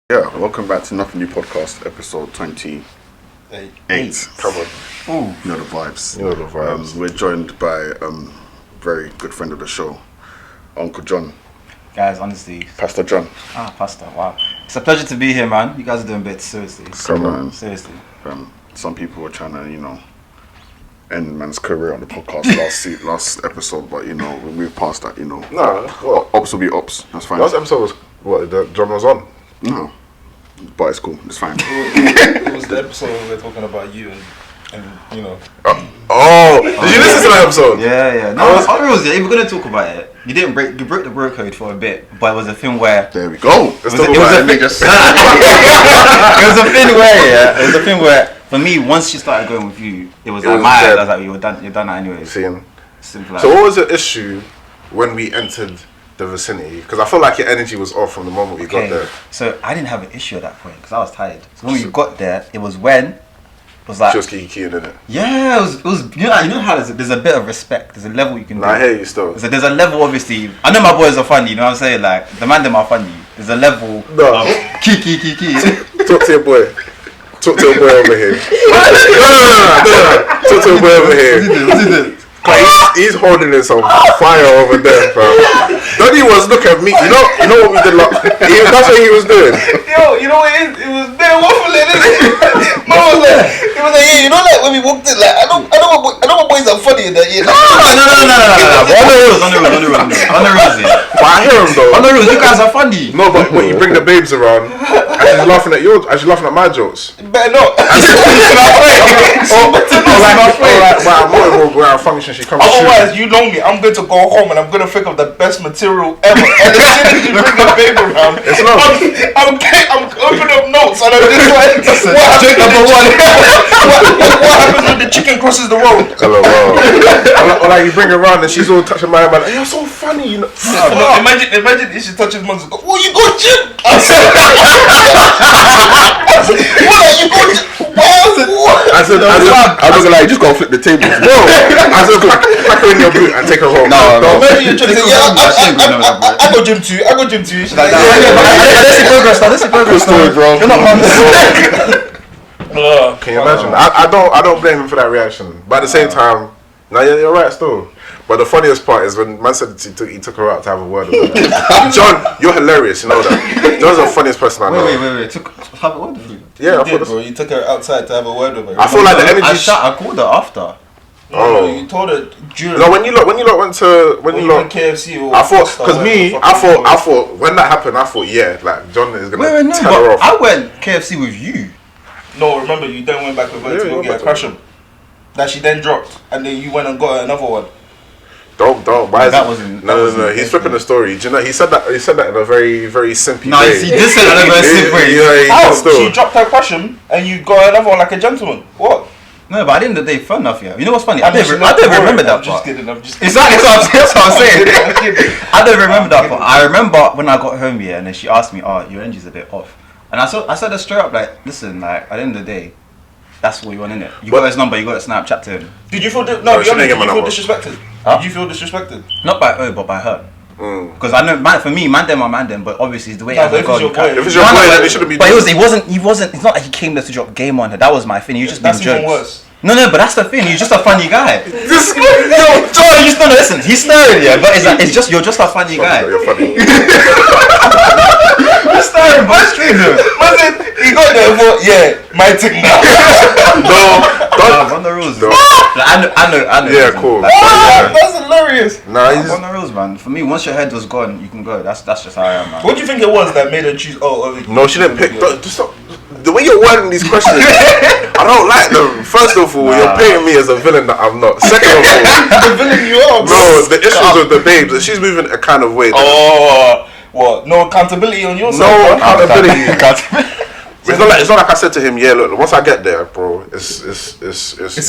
Yeah, welcome back to Nothing New Podcast, episode 28. Come on. Ooh. You know the vibes. We're joined by very good friend of the show, Uncle John. Guys, honestly. Pastor John. Pastor, wow. It's a pleasure to be here, man. You guys are doing bits, seriously. Come on. Seriously. Some people were trying to, end man's career on the podcast last episode, but, we moved past that, No, what? Ops will be ops. That's fine. Last episode was what John was on. No. But it's cool. It's fine. It was the episode where we were talking about you and did you listen to that episode? Yeah. No, if we're gonna talk about it, you broke the bro code for a bit, but it was a thing where there we go. It was a thing where for me, once she started going with you, it was like I was like, you're done anyway. Seeing. Simple. So what was the issue when we entered the vicinity? Because I feel like your energy was off from the moment we got there. So I didn't have an issue at that point because I was tired. So when we got there, it was like she was keying in it. Yeah, it was you know how there's a bit of respect. There's a level you can do. I hear you still. There's a level, obviously. I know my boys are funny. You know what I'm saying? Like the man them are funny. There's a level. No. Of key. Talk to your boy. Talk to your boy over here. No. Talk to your boy over here. What's he did? He's holding in some fire over there, bro. Daddy was looking at me. You know what we did? That's what he was doing. Yo, you know what it is? It was bare waffling, isn't it? Mom was like, yeah, like when we walked in, like I know what boys are funny in that. Yeah, No. On the rules, yeah. But I hear him though. On the rules, you guys are funny. No, but when you bring the babes around, and she's laughing at my jokes. better not. We're at a function. She comes. Otherwise, you know me. I'm going to go home and I'm going to think of the best material ever. And as soon as you bring the baby around, I'm opening up notes and I'm just like, what happens when the chicken crosses the road? Hello, or like you bring her around and she's all touching my man. You're so funny, you know. Imagine if she touches mum and goes, "Oh, you go gym." What are you going to? I said, I'm not gonna lie, you just gotta flip the table. No, I said, pack her in your boot and take her home. No. Imagine you're trying to say, I go gym too. She's like, This is progress story, bro. You're not wrong. Can you imagine? I don't blame him for that reaction. But at the same time, no, you're right still. But the funniest part is when man said he took her out to have a word with her. John, you're hilarious, you know that. John's the funniest person I know. Wait. Have a word with you? Yeah, bro. You took her outside to have a word with her. I feel like the energy. I called her after. No, you told her during. No, when you lot went KFC or I thought when that happened, I thought like John is gonna tell her off. I went KFC with you. No, remember you then went back with her to go get a crush'em that she then dropped, and then you went and got her another one. Don't. Why is that it? wasn't? No. He's flipping the story. Do you know? He said that in a very, very simple way. No, he did say that in a very simple way. How? She dropped her crush'em and you got another one like a gentleman. What? No, but at the end of the day, fun enough, yeah. You know what's funny? I don't remember that part. I'm just kidding. Exactly, that's what I'm saying. I don't remember that part. I remember when I got home, yeah, and then she asked me, your energy's a bit off. And I said her straight up, like, listen, like, at the end of the day, that's what you want, innit? You got his number, you got to Snapchat to him. Did you feel disrespected? Huh? Did you feel disrespected? Not by but by her. Because I know, for me, man them, but obviously it's the way If it's your boy, it shouldn't be. But he wasn't. It's not like he came there to drop game on her. That was my thing. You just being jokes. Even worse. No, but that's the thing. He's just a funny guy. John, you still listen. He's staring, yeah, but you're just a funny guy. You're funny. He's staring, but it's true. He got there for my thing now. No, on the rules. No. I know. Yeah, cool. That's hilarious. Nah, he's on the rules, man. For me, once your head was gone, you can go. That's just how I am, man. What do you think it was that made her choose? No, she didn't pick. Stop. The way you're wording these questions, I don't like them. First of all, you're painting me as a villain that I'm not. Second of all, the villain you are. No, the issues with the babes, she's moving a kind of way. What? No accountability on your side? No accountability. It's not like I said to him, look, once I get there, bro, it's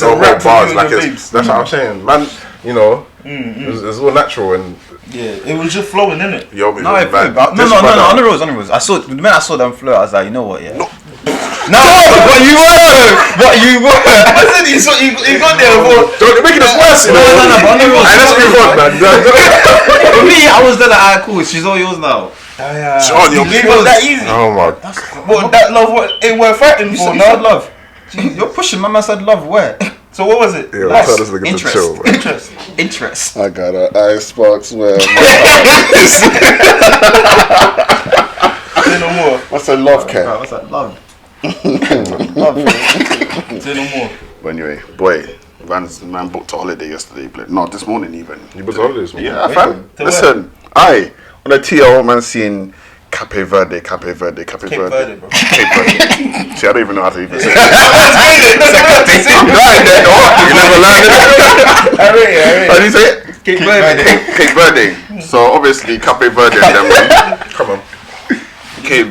no more bars. Like that's what I'm saying, man. You know, it's all natural and. Yeah, it was just flowing, innit? No, on the rules. The minute I saw them flow, I was like, you know what, yeah. No, but you were. I said he got there for. Don't making us worse. No, but on the rules. Let's move on, man. For me, I was there like, alright, cool. She's all yours now. John, you're it was that easy. Oh my. Well, that love ain't worth fighting for. You said love. Jeez, you're pushing. My man said love. Where? So what was it? Yeah, Nice. tell this nigga to Interest. chill, man. Interest. I got an ice sparks where Say no more. what's a love cat? What's that? Love. Say no more. But anyway, boy, man booked a holiday yesterday. No, this morning even. You booked holidays, man. Yeah, fam. To Listen, on the TL, man, seeing Cape Verde. Cape Verde, bro. Cape Verde. See, I don't even know how to even say it. I'm lying there, dog. You never learned it. I read How do you say it? Cape Verde. Cape Verde. So obviously Cape Verde and them, man. Come on. Cape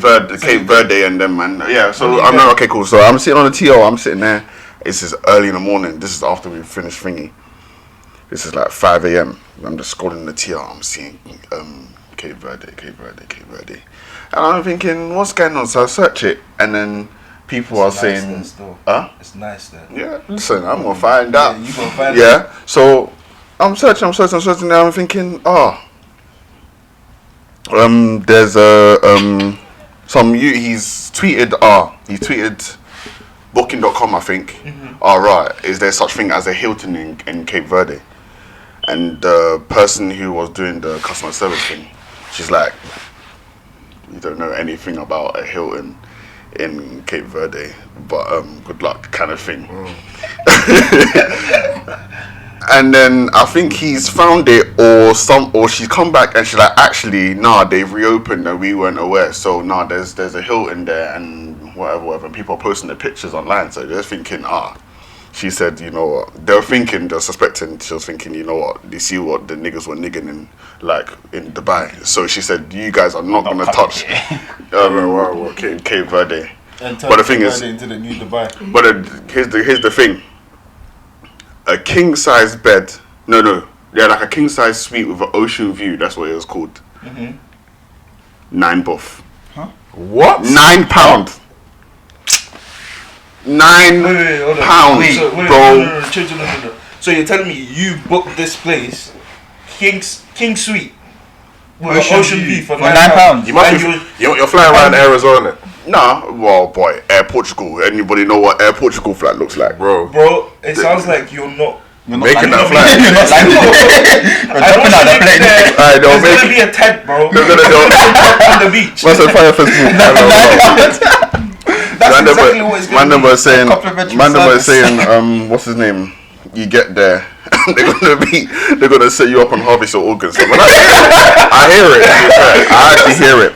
Verde and them, man. Yeah, so I'm not okay, cool. So I'm sitting on the TL, I'm sitting there. This is early in the morning. This is after we finished thingy. This is like 5 a.m. I'm just scrolling the TL. I'm seeing Cape Verde. And I'm thinking, what's going on? So I search it, and then people are saying, huh? It's nice there. Yeah, listen, I'm gonna find out. You gonna find out. Yeah, so I'm searching, and I'm thinking, there's he's tweeted Booking.com, I think. Right, is there such thing as a Hilton in Cape Verde? And the person who was doing the customer service thing, she's like, you don't know anything about a Hilton in Cape Verde, but good luck, kind of thing. And then I think he's found it, or she's come back and she's like, actually, nah, they've reopened and we weren't aware. So nah, there's a Hilton there and whatever. And people are posting the pictures online, so they're thinking, she said, you know what? They're suspecting. She was thinking, you know what? You see what the niggas were nigging in Dubai. So she said, you guys are not gonna touch Cape Verde. And But the thing is, into the new Dubai. but here's the thing. A king size bed. No. Yeah, like a king size suite with an ocean view. That's what it was called. $9. What? £9. £9, bro. No. So you're telling me you booked this place, King Suite, with ocean view for £9? £9. You must be. You're flying around Arizona, Nah, well, boy, Air Portugal. Anybody know what Air Portugal flight looks like? bro. Bro, it sounds like you're not. Making that flight. You're not landing. You're jumping out the plane. Alright, There's gonna be a tent, bro. They're gonna go on the beach. What's the fire festival? That's exactly what it's gonna be. was saying, Complimentary service. what's his name? You get there, they're gonna set you up and harvest your organs. So I hear it. I actually hear it.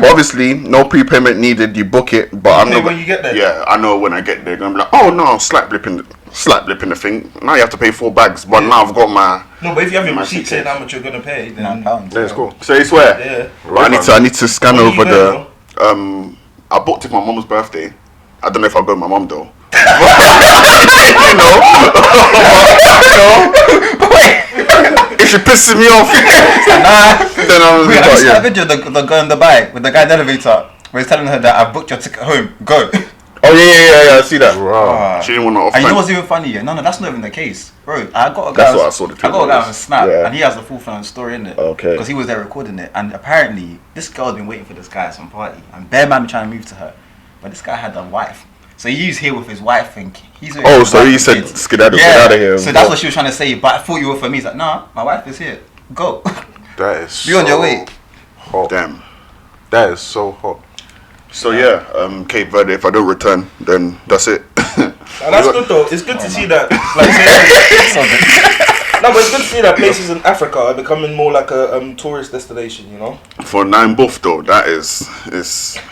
But obviously, no prepayment needed. You book it, but I'm not. When you get there. Yeah, I know when I get there, gonna be like, oh no, slight blip in the thing. Now you have to pay $4 bags, but now I've got my. No, but if you have your my receipt saying ticket. how much you're gonna pay, then £9. Yeah, it's cool. So you swear? Yeah. But I need to scan When over you go, the. I booked it for my mom's birthday. I don't know if I'll go with my mom though. you know. If she pisses me off, then I'm Wait, have you seen that yeah. video of the guy in Dubai with the guy in the elevator where he's telling her that I've booked your ticket home, go. Oh yeah, I see that. Wow. She didn't want to off. And you know what's even funny? Yeah? No, that's not even the case, bro. I got a guy. That's what I saw the I got a tweet guy was. on Snap, Yeah. and he has the full film story in it. Okay. Because he was there recording it, and apparently this girl's been waiting for this guy at some party, and bare man trying to move to her, but this guy had a wife. So he's here with his wife, and he's. With his So wife he and said, kids. "Skedaddle, get out of here." So that's what she was trying to say, but I thought you were for me. He's like, nah, my wife is here. Go. That is Be on your way. hot. Damn. That is so hot. So yeah, Cape Verde. If I don't return, then that's it. And that's good though. It's good to see that. No, but it's good to see that places in Africa are becoming more like a tourist destination. You know. For $9 though, that is.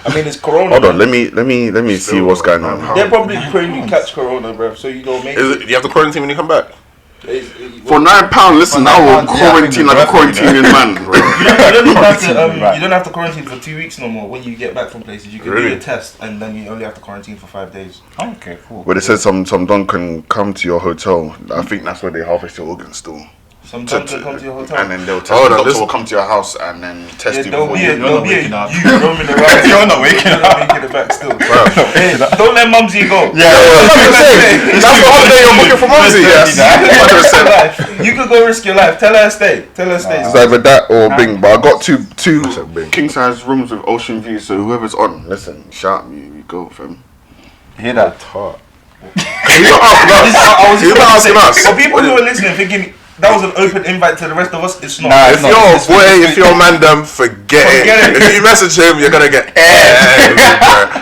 I mean, it's Corona. Hold on, man. let me see what's going on. They're probably praying you catch Corona, bro. So you don't make Is it, you have to quarantine when you come back? For £9, listen, I will quarantine like a quarantining man. You don't even have to. You don't have to quarantine for 2 weeks no more. When you get back from places, you can Really? do a test, and then you only have to quarantine for 5 days. Okay, cool. But it says some don can come to your hotel. I think that's where they harvest your organs still. Some guns will come to your hotel. And then they'll test the doctor will come to your house and then test you before you. There'll be you roaming around. You're not waking up. Making it back still. Hey, don't let Mumsy go. Yeah, that's the holiday you're booking for Mumsy. Yes. You could go risk your life. Tell her stay. It's either that or Bing. But I got two king size rooms with ocean view. So whoever's on, listen, shout me, you go, fam. Hear that? You're not asking us. For people who are listening, thinking that was an open invite to the rest of us, it's not. Nah, if you're a man, them forget it. If you message him, you're gonna get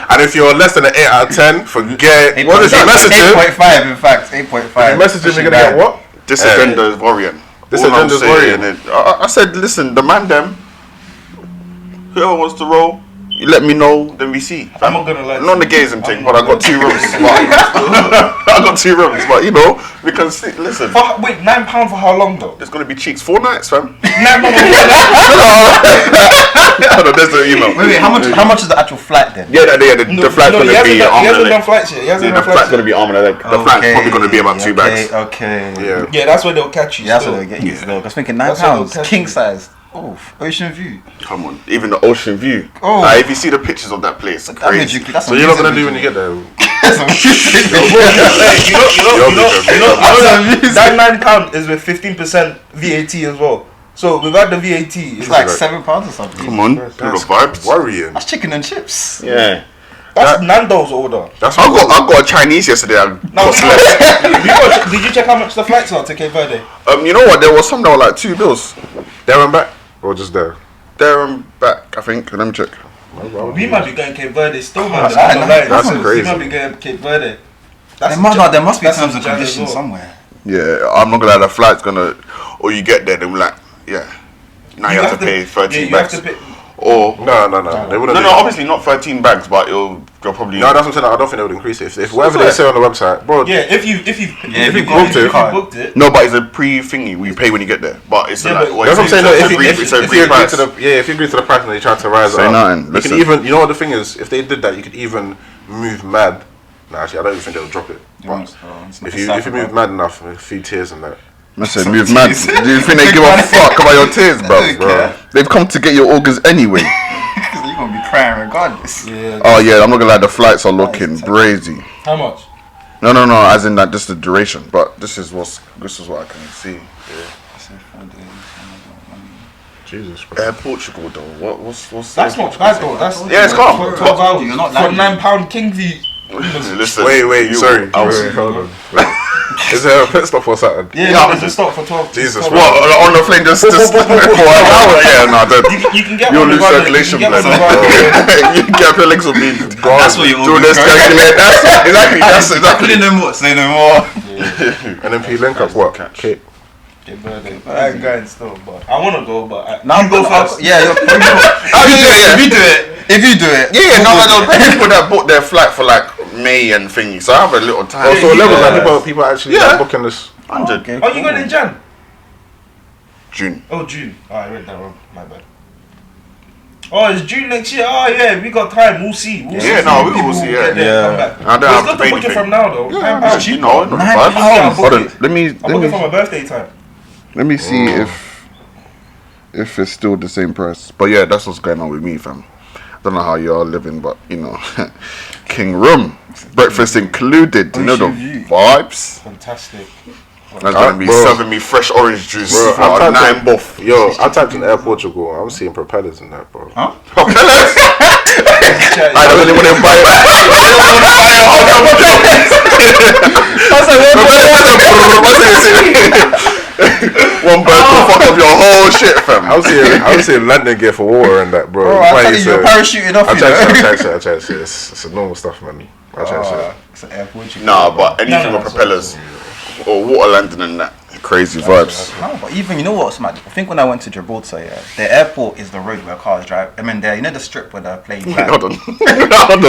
and if you're less than an 8 out of 10, forget it. What if you message him? 8.5, in fact, 8.5. If you message him, you're gonna get what? This agenda is worrying. This agenda is worrying. I said, listen, the man them, whoever wants to roll, you let me know, then we see. I'm not gonna lie. Not the gayism thing, but I got 2 rooms. I got 2 rooms, but you know, we can see. Listen. Wait, £9 for how long though? There's gonna be cheeks 4 nights, fam. £9 for There's the email. Wait, how much is the actual flight then? Yeah, the flight's gonna be arm He and a hasn't done leg. flights yet. The flight's gonna be arm and a leg. The flight's probably gonna be about 2 bags. Okay. Yeah, that's where they'll catch you. Yeah, that's what they'll get you. I was thinking £9, king size. Oh, ocean view. Come on, even the ocean view. Oh. If you see the pictures of that place, crazy. So you're not gonna do when you get there? That £9 is with 15% VAT as well. So without the VAT, It's like £7 or something. Come on, little vibes. Worrying. That's chicken and chips. Yeah. That's Nando's order. I got a Chinese yesterday. Did you check how much the flights are to Cape Verde? You know what? There was some that were like £2. There and back, or just there? There and back, I think. Let me check. We might be going Cape Verde still, man. That's crazy. We might be going Cape Verde. There must be terms and conditions somewhere. Yeah, I'm not gonna lie. The flight's gonna, or you get there, then we're like, yeah. Now you have to pay 13 bags. Or no, they wouldn't. No, obviously not 13 bags, but you'll probably. No, that's what I'm saying. I don't think they would increase it. If whatever they say on the website, bro. Yeah, if you booked it. No, but it's a pre-thingy. We pay when you get there, but it's like. That's what I'm saying. If you agree to the price and they try to rise it up, you can even. You know what the thing is? If they did that, you could even move mad. No, actually, I don't even think they'll drop it. If you move mad enough, a few tears and that. Listen, move mad. Do you think they give a fuck about your tears, bro? They've come to get your organs anyway. You're gonna be crying regardless. Yeah. Oh yeah, I'm not gonna lie. The flights are looking crazy. How much? No. As in that, just the duration. But this is what I can see. Yeah. Jesus Christ. Air Portugal though. What's That's not bad though. That's it's calm. 12 hours. You're not for lying. £9 King V. Listen. Wait. Sorry. Hold on. Is there a pit stop or something? Yeah, there's a stop for 12. Jesus. What on the plane? Just for an hour? Yeah, no. You can get You'll one lose regardless. circulation, You can blood. get You get your legs will be gone. That's what you do always this circulate. That's exactly. Say no more. And then P link up what? Cape. I ain't going still, but I want to go, but Now you go first. Yeah, if you do it. Yeah, no, people that booked their flight for like May and thingy, so I have a little time. Also, levels like people actually like booking this. 100. Okay, Oh, you going in Jan? June. Oh, June. Oh, I read that wrong. My bad. Oh, it's June next year. Oh, yeah, we got time. We'll see. We will see. Yeah. Come back. I don't have It's to good pay to book it anything. from now, though. Yeah, £9 you cheap. know, not bad. I'll Hold on, book it. let me I'll book it for my birthday time. let me see if it's still the same price. But yeah, that's what's going on with me, fam. I don't know how you're living, but you know, king room, breakfast included. You know the vibes. Fantastic. That's gonna be serving me fresh orange juice Bro, for 9 buff. Yo, I typed in Air Portugal. I'm seeing propellers in that, bro. Huh? Propellers? I don't really want to buy it. One bird will fuck up your whole shit, fam. I was seeing landing gear for water and that, bro. Bro, I thought you were parachuting off. I try to say it's a normal stuff, man. I try to say. It's an airport. Nah, but anything with propellers or water landing and that, crazy vibes. No, but even, you know what's mad? I think when I went to Gibraltar, yeah, the airport is the road where cars drive. I mean, you know the strip where the planes land? Hold on,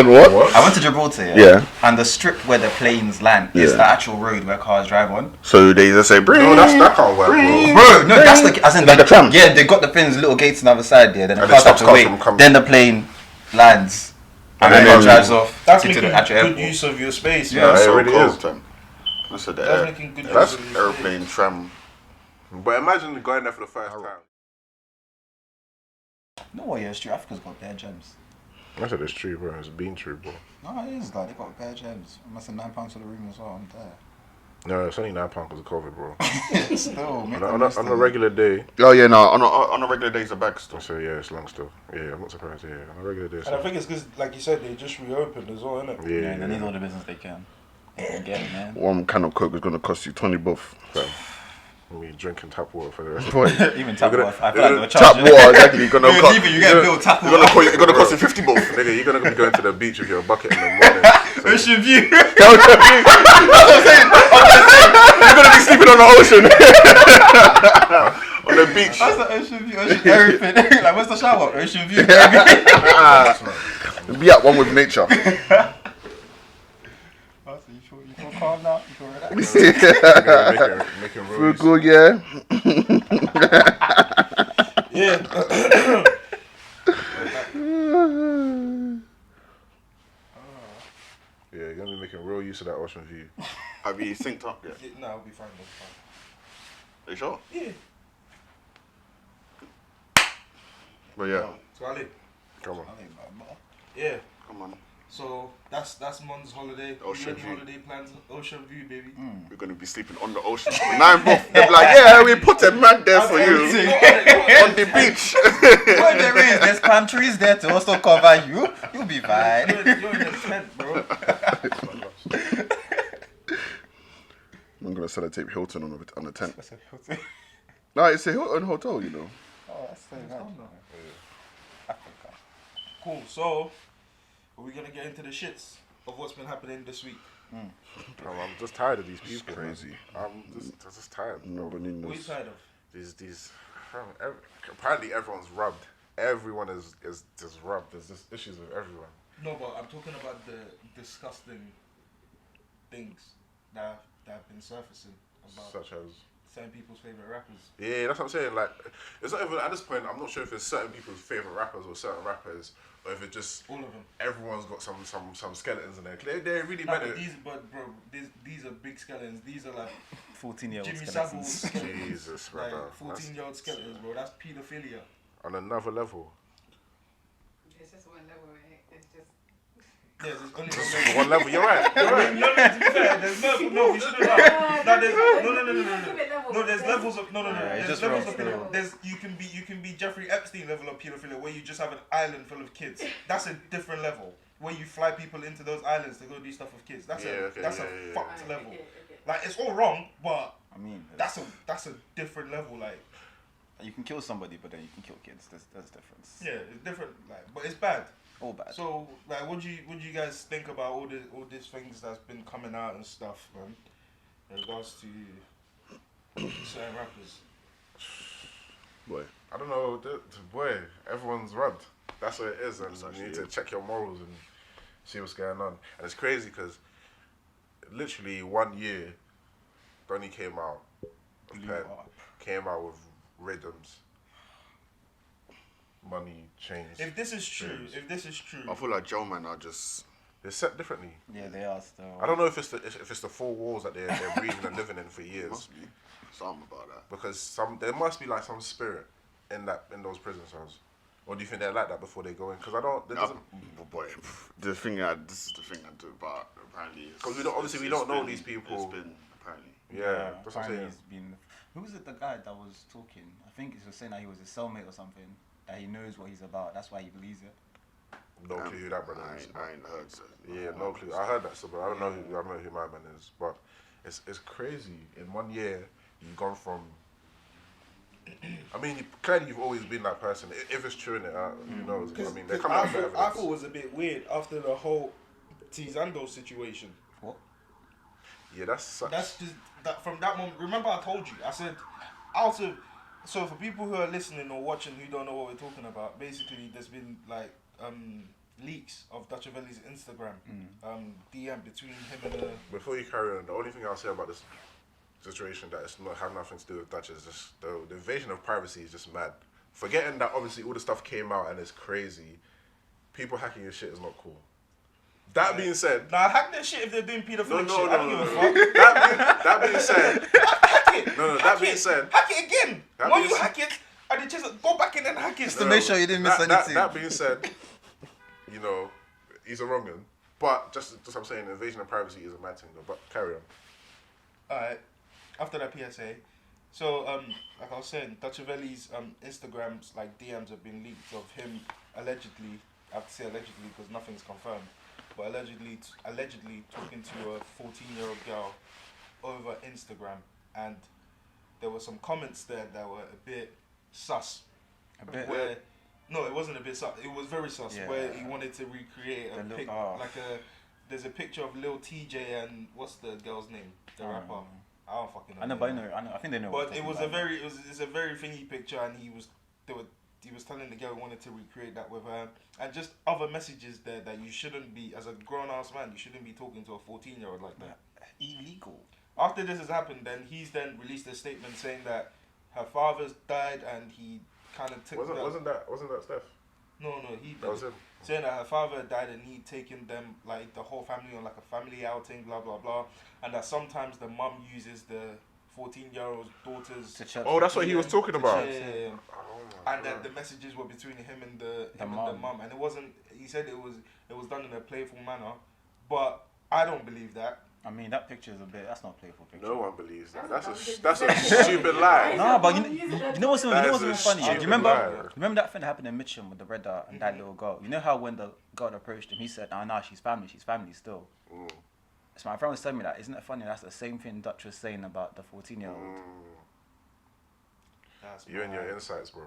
what? I went to Gibraltar, Yeah. And the strip where the planes land is the actual road where cars drive on. So they just say, bring. No, that can't work, bro. Bro, no, that's the, as in Like a tram. Yeah, they got the things, little gates on the other side there. Then the And cars it have stops to cars wait. from coming. Then the plane lands. And And then then it drives off. That's into making the actual good airport. use of your space. Yeah, man. it so really cold, is. fam. That's That's making good use That's of your space. airplane, tram. But imagine going there for the first time. No, what? Yeah, it's true. Africa's got bare gems. I said it's true, bro. It's been true, bro. No, it is. Like they got bare gems. I must have £9 for the room as well. I'm there. No, it's only £9 because of COVID, bro. Still, on a regular day. Oh yeah, no. On a regular day, it's a bag still. So yeah, it's long still. Yeah, I'm not surprised. Yeah, on a regular day. And I think it's because, like you said, they just reopened as well, innit? Yeah, they need all the business they can. They can get it, man. One can of Coke is gonna cost you 20 bucks. Me drinking tap water for the rest. Even tap water. I feel like they were Tap charging. water, exactly. You're gonna cost. You get a bill tap water. It's gonna cost you 50 bucks. Nigga, you're gonna be going to the beach with your bucket in the morning. Ocean view. You're gonna be sleeping on the ocean. On the beach. What's the ocean view? Ocean everything. Like, where's the shower? Ocean view. Be at one with nature. You feel calm now? You feel relaxed? Making Feel roads. good, yeah. Yeah. Yeah, you're gonna be making real use of that ocean view. Have you synced up yet? No, I'll be fine. Are you sure? Yeah. But yeah, So Ali. Come on. Yeah. come on. So that's Mon's holiday. Ocean Any view. holiday plans? Ocean view, baby. We're gonna be sleeping on the ocean. 9 bucks. They're like, yeah, we put a man there for you on the beach. What there is? There's palm trees there to also cover you. You'll be fine. You're in the tent, bro. I'm gonna sellotape Hilton on the tent. No, it's a Hilton hotel, you know. Oh, that's so nice. Cool. So, are we gonna get into the shits of what's been happening this week? I'm just tired of these people. crazy. Man. I'm just tired. Nobody What are you knows. tired of? These. Apparently, everyone's rubbed. Everyone is just rubbed. There's just issues with everyone. No, but I'm talking about the disgusting things that have been surfacing about Such as. certain people's favorite rappers. Yeah, that's what I'm saying. Like, it's not even at this point. I'm not sure if it's certain people's favorite rappers or certain rappers, or if it just All of them. everyone's got some skeletons in there. They really No, meant but it. these are big skeletons. These are like 14-year-old Jimmy Savile skeletons. skeletons. Jesus, Like brother. 14-year-old skeletons, bro. That's pedophilia. On another level. It's just one level, right? It's just. Yeah, there's only One level. You're right. You're right. No, to be fair, there's no, we shouldn't have. No, there's levels of no. There's just levels wrong of still. there's you can be Jeffrey Epstein level of pedophilia where you just have an island full of kids. That's a different level where you fly people into those islands to go do stuff with kids. That's a fucked level. Like it's all wrong, but I mean, that's a different level. Like you can kill somebody, but then you can kill kids. There's a difference. yeah, it's different. Like but it's bad. All bad. So, like, what do you guys think about all these things that's been coming out and stuff, man, in regards to certain rappers? Boy. I don't know. Boy, everyone's rubbed. That's what it is, and you need to check your morals and see what's going on. And it's crazy because literally 1 year, Donny came out with rhythms, money, chains. If this is true, I feel like Joe man are just. They're set differently. Yeah, they are still. I don't know if it's the four walls that they're breathing and living in for years. Must be something about that. Because there must be like some spirit in those prison cells. Or do you think they're like that before they go in? Because I don't. Boy, this is the thing I do, but apparently. Because we don't know these people. It's been apparently. Yeah, that's what I'm apparently saying. he's been. Who was it? The guy that was talking. I think he was saying that he was a cellmate or something. That he knows what he's about. That's why he believes it. No clue who that brother I is. ain't heard so. Yeah, no clue. I heard that stuff, but I don't know who my man is. But it's crazy. In 1 year, you've gone from. I mean, clearly you've always been that person. If it's true in it, who knows? I mean, they're coming out with I evidence. thought it was a bit weird after the whole Tizando situation. What? Yeah, that's Just that from that moment. Remember, I told you. I said, so for people who are listening or watching who don't know what we're talking about, basically there's been like leaks of Dutchavelli's Instagram DM between him and Before you carry on, the only thing I'll say about this situation that it's not have nothing to do with Dutch is just the invasion of privacy is just mad. Forgetting that obviously all the stuff came out and it's crazy. People hacking your shit is not cool. That being said, Nah, hack their shit if they're doing paedophilic shit. I don't give a fuck. That being said, Hack it. that being said, hack it again. That When being you said- hack it, and then just go back in and hack it. Just to make sure you didn't miss anything. That being said, you know, he's a wrong'un. But just I'm saying, invasion of privacy is a mad thing though. But carry on. Alright, after that PSA, so like I was saying, Dutchavelli's Instagrams, like DMs have been leaked of him allegedly, I have to say allegedly because nothing's confirmed, but allegedly talking to a 14-year-old girl over Instagram, and there were some comments there that were a bit sus. A bit. Where, no, it wasn't a bit sus. It was very sus. Yeah. Where he wanted to recreate a pic, like a. There's a picture of Lil TJ and what's the girl's name? The rapper. I don't fucking know. I know, but I think they know. But it's a very thingy picture, and he was telling the girl he wanted to recreate that with her, and just other messages there that you shouldn't be, as a grown ass man, you shouldn't be talking to a 14-year-old like that. Illegal. After this has happened, then he's then released a statement saying that her father's died, and he kind of took. Wasn't that Steph? No, he. That was him. Saying that her father died and he'd taken them, like the whole family, on like a family outing, blah blah blah, and that sometimes the mum uses the 14-year-old daughters To church. Oh, that's what he was talking about. Yeah. Oh my And God. that the messages were between him and the mum. mum, and it wasn't. He said it was done in a playful manner, but I don't believe that. I mean, that picture is a bit. That's not a playful picture. No one believes that. That's a stupid lie. No, but you know what's That even is a funny? Yeah? Do stupid you remember? lie. Remember that thing that happened in Mitcham with the red dot and that little girl? You know how when the girl approached him, he said, "Nah, she's family still." Mm. So my friend was telling me that. Isn't it funny? That's the same thing Dutch was saying about the 14-year-old. That's You and your mad. insights, bro.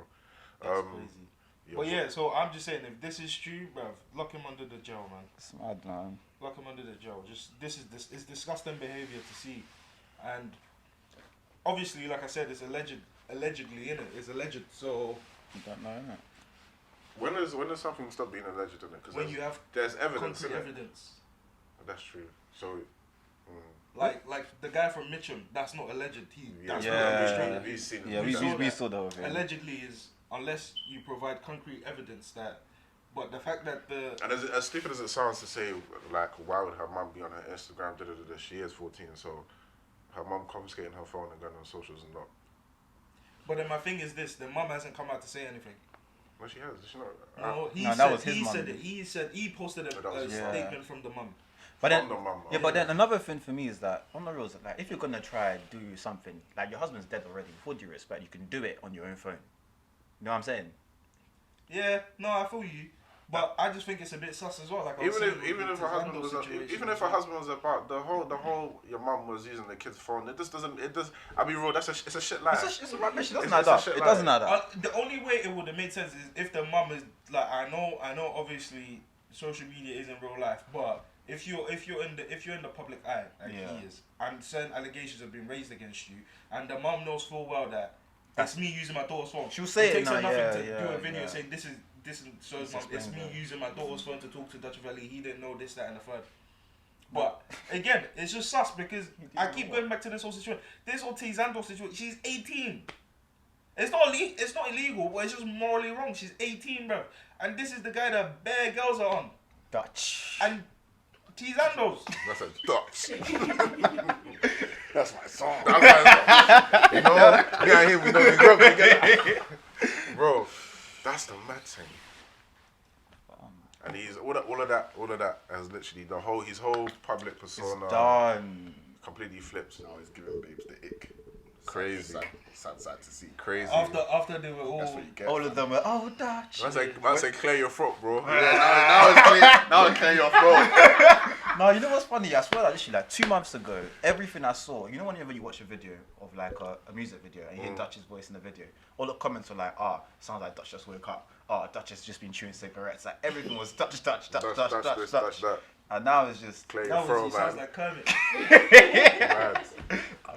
That's crazy. But yeah, so I'm just saying, if this is true, bruv, lock him under the jail, man. It's mad, man. Lock him under the jail. Just it's disgusting behavior to see, and obviously, like I said, it's allegedly in it. It's alleged. So You don't know, innit? When does something stop being alleged in it? Because when you have there's evidence. concrete In it. evidence, That's true. So. like the guy from Mitcham, that's not alleged. That's Yeah. not demonstrated. We've seen it. Yeah, We've seen we it. saw that with him. Allegedly is unless you provide concrete evidence that, but the fact that the And as stupid as it sounds to say, like, why would her mum be on her Instagram? She is 14, so her mum confiscating her phone and going on socials and not. but then my thing is this: the mum hasn't come out to say anything. Well, she has. She not. No, that was his he mum. said it. He posted That a was his mum. statement from the mum. But then, From the mum, yeah, but then another thing for me is that on the rules, like if you're gonna try and do something, like your husband's dead already, with all due respect, you can do it on your own phone. You know what I'm saying? Yeah, no, I feel you, but I just think it's a bit sus as well. Like I was Even saying if with her the husband Zando was situation even as if her well. husband was about the whole your mum was using the kid's phone, it just doesn't. It does. I mean, real. It's a shit lie. It's a rubbish. It doesn't It's add a up. shit It lie. doesn't add up. The only way it would have made sense is if the mum is like I know obviously social media isn't real life, but if you're in the public eye like Yeah. he is, and certain allegations have been raised against you, and the mum knows full well that that's me using my daughter's phone. She'll say it takes her now, nothing yeah, to yeah, do a video yeah. saying this shows mum it's explains me that. using my daughter's phone to talk to Dutch Valley. He didn't know this, that, and the third. But again, it's just sus because I keep going back to this whole situation. This whole Zando situation. She's 18. It's not illegal, but it's just morally wrong. She's 18, bro, and this is the guy that bare girls are on. Dutch. And Zandos. That's a Dutch. That's my song. You know, me and him, we know we grew up together. Bro, that's the mad thing. And he's all of that has literally his whole public persona Done. completely flipped. Now he's giving babes the ick. Crazy. Sad to see. Crazy. After they were all. That's what you get. All of them were, oh, Dutch. Man say clear your throat, bro. Now it's clear your throat. No, you know what's funny? I swear that literally like 2 months ago, everything I saw, you know whenever you watch a video of like a music video and you hear Dutch's voice in the video, all the comments were like, sounds like Dutch just woke up. Dutch has just been chewing cigarettes. Like everything was Dutch. Dutch this, Dutch that. And now it's just Clear your That throat, was, he sounds man. like Kermit. Mad.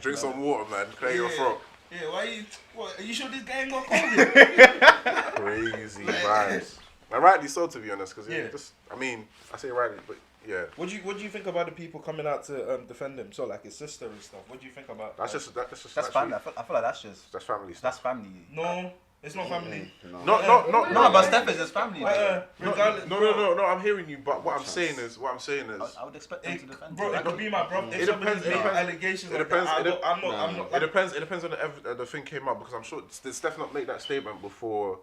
Drink some water, man. Clear your throat. Yeah, why you? What? Are you sure this guy ain't got COVID? Crazy vibes. And rightly so, to be honest, because Yeah. I say rightly, but yeah. What do you think about the people coming out to defend him? So like his sister and stuff. What do you think about? That's like, just that's family. I feel like that's just That's family stuff. that's family. No, It's not family. No, but Steph is his family. Regardless, No. I'm hearing you, but what I'm saying is, I would expect him to defend bro, him. it could be my brother. It depends. Allegations. It depends. I'm not. It depends on the thing came out, because I'm sure did Steph not make that statement before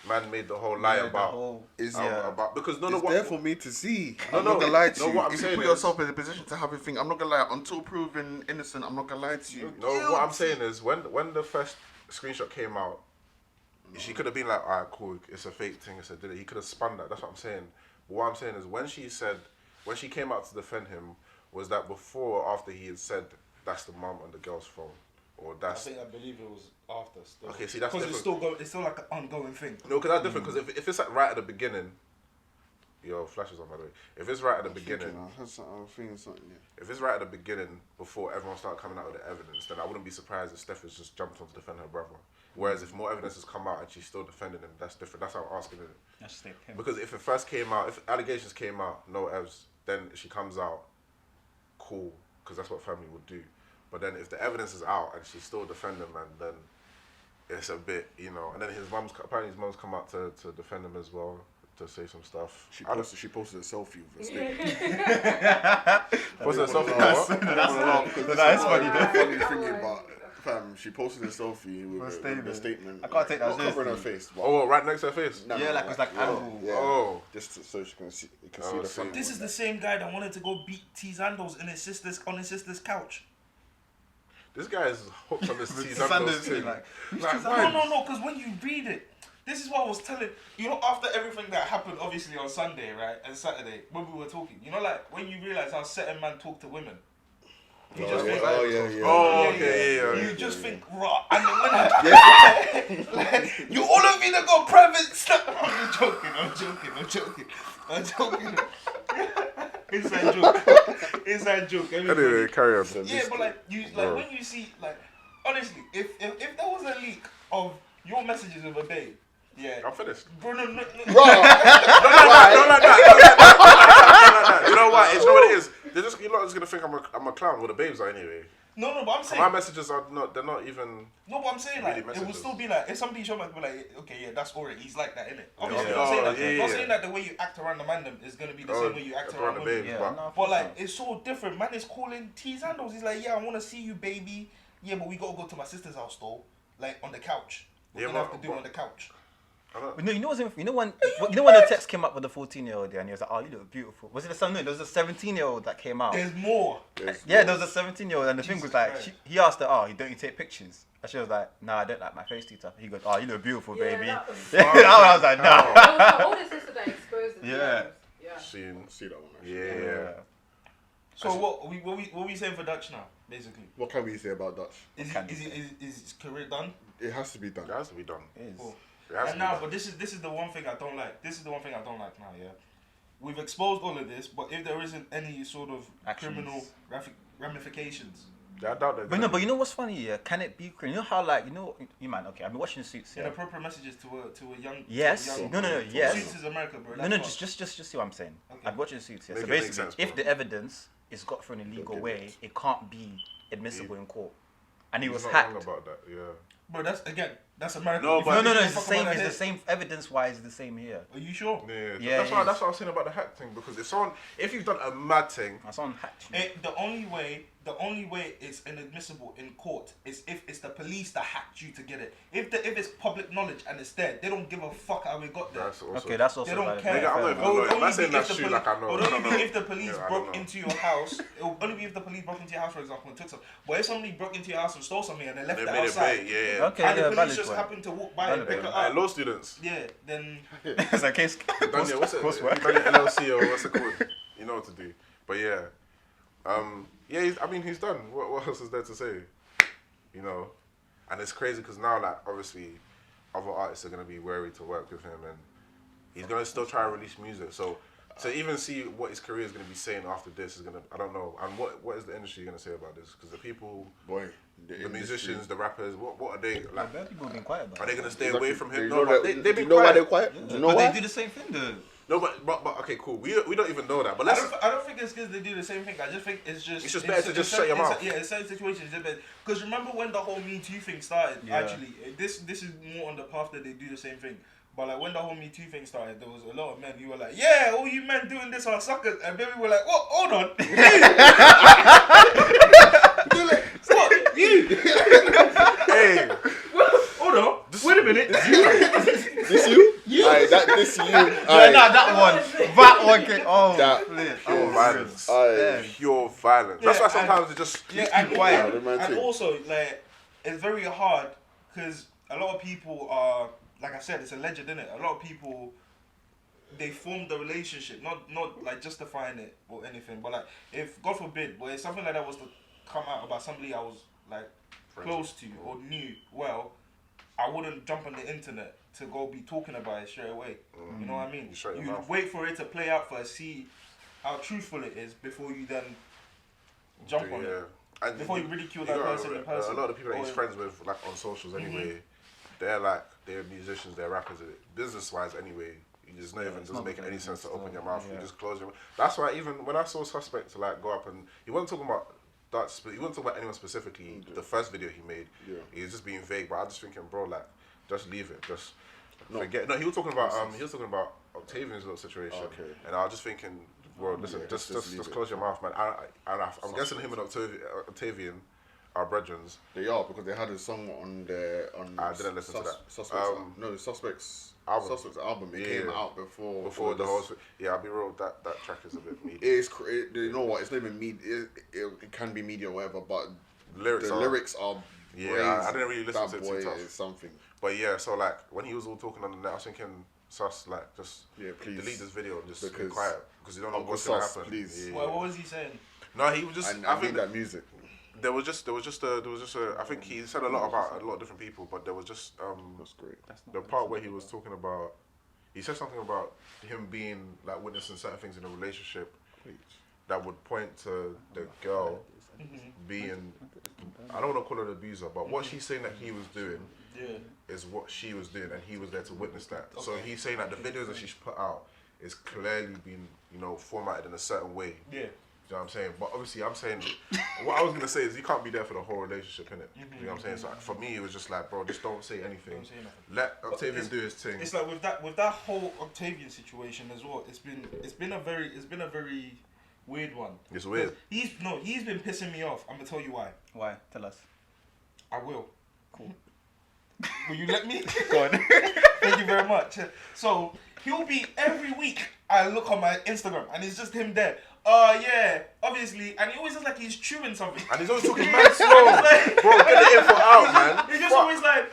man made the whole lie about because It's there for me to see. I'm No, not gonna lie to no, you. what I'm If you saying put is- yourself in a position to have a thing, I'm not gonna lie. Until proven innocent, I'm not gonna lie to you. No, what I'm saying is when the first screenshot came out, she could have been like, alright, cool, it's a fake thing, it's a did it. He could have spun that. That's what I'm saying. But what I'm saying is when she came out to defend him, was that before or after he had said that's the mum on the girl's phone, or that's? I believe it was after. Still. Okay, see, that's because different. it's still like an ongoing thing. No, because that's different. Because if it's like right at the beginning, yo, flashes on by the way. If it's right at the beginning, I'm thinking something. Yeah. if it's right at the beginning before everyone started coming out with the evidence, then I wouldn't be surprised if Steph has just jumped on to defend her brother. Whereas if more evidence has come out and she's still defending him, that's different. That's how I'm asking it. That's just him. Because if it first came out, if allegations came out, no evs, then she comes out, cool, because that's what family would do. But then if the evidence is out and she's still defending man, then it's a bit, And then apparently his mum's come out to defend him as well, to say some stuff. She posted a selfie with a stick. Posted a selfie. That's funny. Funny thinking about. Fam, she posted a selfie with a statement. I can't take that Not covering her seriously. face. But Oh, right next to her face. Yeah, like it's like animal. Yeah. Oh. Just so she can see the see. front. This is the same guy that wanted to go beat T Zandos on his sister's couch. This guy is hooked on this T Sanders Zandos thing. like, No, because when you read it, this is what I was telling. After everything that happened, obviously on Sunday, right, and Saturday, when we were talking, like when you realize how certain men talk to women. You just think, You just think, raw. And then when you all of you that got private stuff. I'm joking. Inside joke. Anyway, carry on. Yeah, but when you see, honestly, if there was a leak of your messages of a babe, yeah. I'm finished. Bro, no. Don't like that. You know what? It's what it is. You're not just gonna think I'm a clown. Well, the babes are anyway. No, but I'm saying my messages are not. They're not even. No, but I'm saying really it will messages. still be like if somebody showed me, I'd be like, okay, yeah, that's alright. He's like that, innit? Obviously, Yeah. I'm saying that. Yeah. I'm saying that the way you act around the man is gonna be the same way you act around the women. babes. Yeah, But It's so different. Man is calling T Zandos. He's like, yeah, I want to see you, baby. Yeah, but we gotta go to my sister's house though, on the couch. We're gonna have to do it on the couch. No, you know when the text came up with the 14-year-old and he was like, "Oh, you look beautiful." Was it the same? No, there was a 17-year-old that came out. There's more. Yeah, there was a 17-year-old, and the thing was like, he asked her, "Oh, don't you take pictures?" And she was like, "Nah, I don't like my face too tough." He goes, "Oh, you look beautiful, baby." That I was like, "Nah." was my older sister that exposed the Yeah. Yeah. See that one. Actually. yeah. So what we saying for Dutch now, basically? What can we say about Dutch? Is his career done? It has to be done. It has to be done. Cool. It has to And be now, done. but this is the one thing I don't like. This is the one thing I don't like now. Yeah, we've exposed all of this, but if there isn't any sort of Actions. criminal ramifications, Yeah, I doubt that. But you know what's funny? Yeah, can it be criminal? You know how you man? Okay, I've been watching Suits. Yeah. inappropriate messages to a young. Yes. To a young No. Yes. Suits is America, bro. No, That's just see what I'm saying. Okay. I'm watching Suits here. Make So it make basically, sense, if bro. the evidence is got through in a legal way, it can't be admissible in court. And he was He's not hacked. wrong about that. Yeah. Bro, that's America. No, If but- you No, give a it's the fuck same. about It's that the same evidence-wise. The same here. Are you sure? Yeah. Yeah, That's it why is. I was saying about the hack thing, because if you've done a mad thing, Someone hacked you. The only way it's inadmissible in court is if it's the police that hacked you to get it. If it's public knowledge and it's there, they don't give a fuck how it got there. that's also. Okay, that's also They don't valid. care. Nigga, I'm not even gonna lie. I'm saying be that's if the true, like I know. It would only be if the police Yeah, I broke don't know. into your house. It will only be if the police broke into your house, for example, and took some. But if somebody broke into your house and stole something and they left They it made it outside, big, yeah. Okay, and the yeah, police valid just point. happened to walk by and Valid pick it point. up, Law students. yeah, then It's a case. Daniel, what's it? coursework. Daniel LLC or what's it called? You know what to do. But yeah, he's done. What else is there to say? And it's crazy because now, like, obviously, other artists are gonna be wary to work with him, and he's gonna still try to release music. So to even see what his career is gonna be saying after this is gonna, I don't know. And what is the industry gonna say about this? Because the people, the musicians, the rappers, what are they like? People have been quiet about Are they it. gonna stay away from him? Do you No, know but they've been why quiet. they're quiet? Do you know But why? they do the same thing though. No, but okay, cool. We don't even know that. But I don't think it's because they do the same thing. I just think it's just better to just shut your mouth. Yeah, in certain situations, because remember when the whole Me Too thing started? Yeah. Actually, this is more on the path that they do the same thing. But like when the whole Me Too thing started, there was a lot of men who were like, "Yeah, all you men doing this are suckers," and then we were like, "What? Hold on, They're like, what? You? Hey, Hold on, wait a minute." This you? Aye, this you. Yeah, nah, that one came. Oh, That- pure violence. Pure violence. That's why sometimes it just and, quiet. and also like it's very hard because a lot of people are, like I said, it's alleged, isn't it? A lot of people, they form the relationship, not like justifying it or anything, but like if God forbid, but if something like that was to come out about somebody I was like close to or knew well, I wouldn't jump on the internet to go be talking about it straight away. You know what I mean? You shut your You'd mouth. wait for it to play out first, see how truthful it is before you then jump on it. And Before you ridicule that gotta person in remember, person. A lot of the people that he's Or- friends with, like on socials anyway, they're musicians, they're rappers. Business wise, anyway, you just know even doesn't not make any business sense to open stuff, your mouth. yeah. You just close your mouth. That's why even when I saw Suspect to like go up and he wasn't talking about that. He wasn't talking about anyone specifically. The first video he made, he was just being vague. But I was just thinking, bro, like, just leave it. Just forget. No, he was talking about Octavian's little situation. Okay. And I was just thinking, bro, listen, Yeah, just leave it. close your mouth, man. I'm guessing him and Octavian are brethrens. They are, because they had a song on their I didn't listen to that. Suspects. No, the Suspects album. Suspects album. It came out before the whole. Yeah, I'll be real. That track is a bit meaty. You know what? It's not even media. It can be media or whatever, but The lyrics are. Yeah, Yeah, I didn't really listen to it too tough. Is something. But yeah, so like when he was all talking on the net, I was thinking, Sus, like just please delete this video and just be because quiet because you don't know Uncle what's gonna Sus, happen. please. Yeah. What was he saying? No, he was just. And I I think think that music. there was just a. I think he said a lot about a lot of different people, but there was just That's great. the part where he was talking about. He said something about him being like witnessing certain things in a relationship that would point to the girl being. I don't want to call her an abuser, but what she's saying that he was doing is what she was doing, and he was there to witness that. So he's saying that the videos that she's put out is clearly been, formatted in a certain way. Yeah. You know what I'm saying? But obviously I'm saying, what I was going to say is you can't be there for the whole relationship, innit? You know what I'm saying? So for me, it was just like, bro, just don't say anything. Don't say nothing. Let Octavian do his thing. It's like with that whole Octavian situation as well. It's been a very weird one. It's weird. He's been pissing me off. I'm gonna tell you why. Why? Tell us. I will. Cool. Will you let me? Go on. Thank you very much. So he'll be every week. I look on my Instagram and it's just him there. Yeah, obviously, and he always looks like he's chewing something. And he's always talking mad slow. Bro, get the info out, man. He's just always like,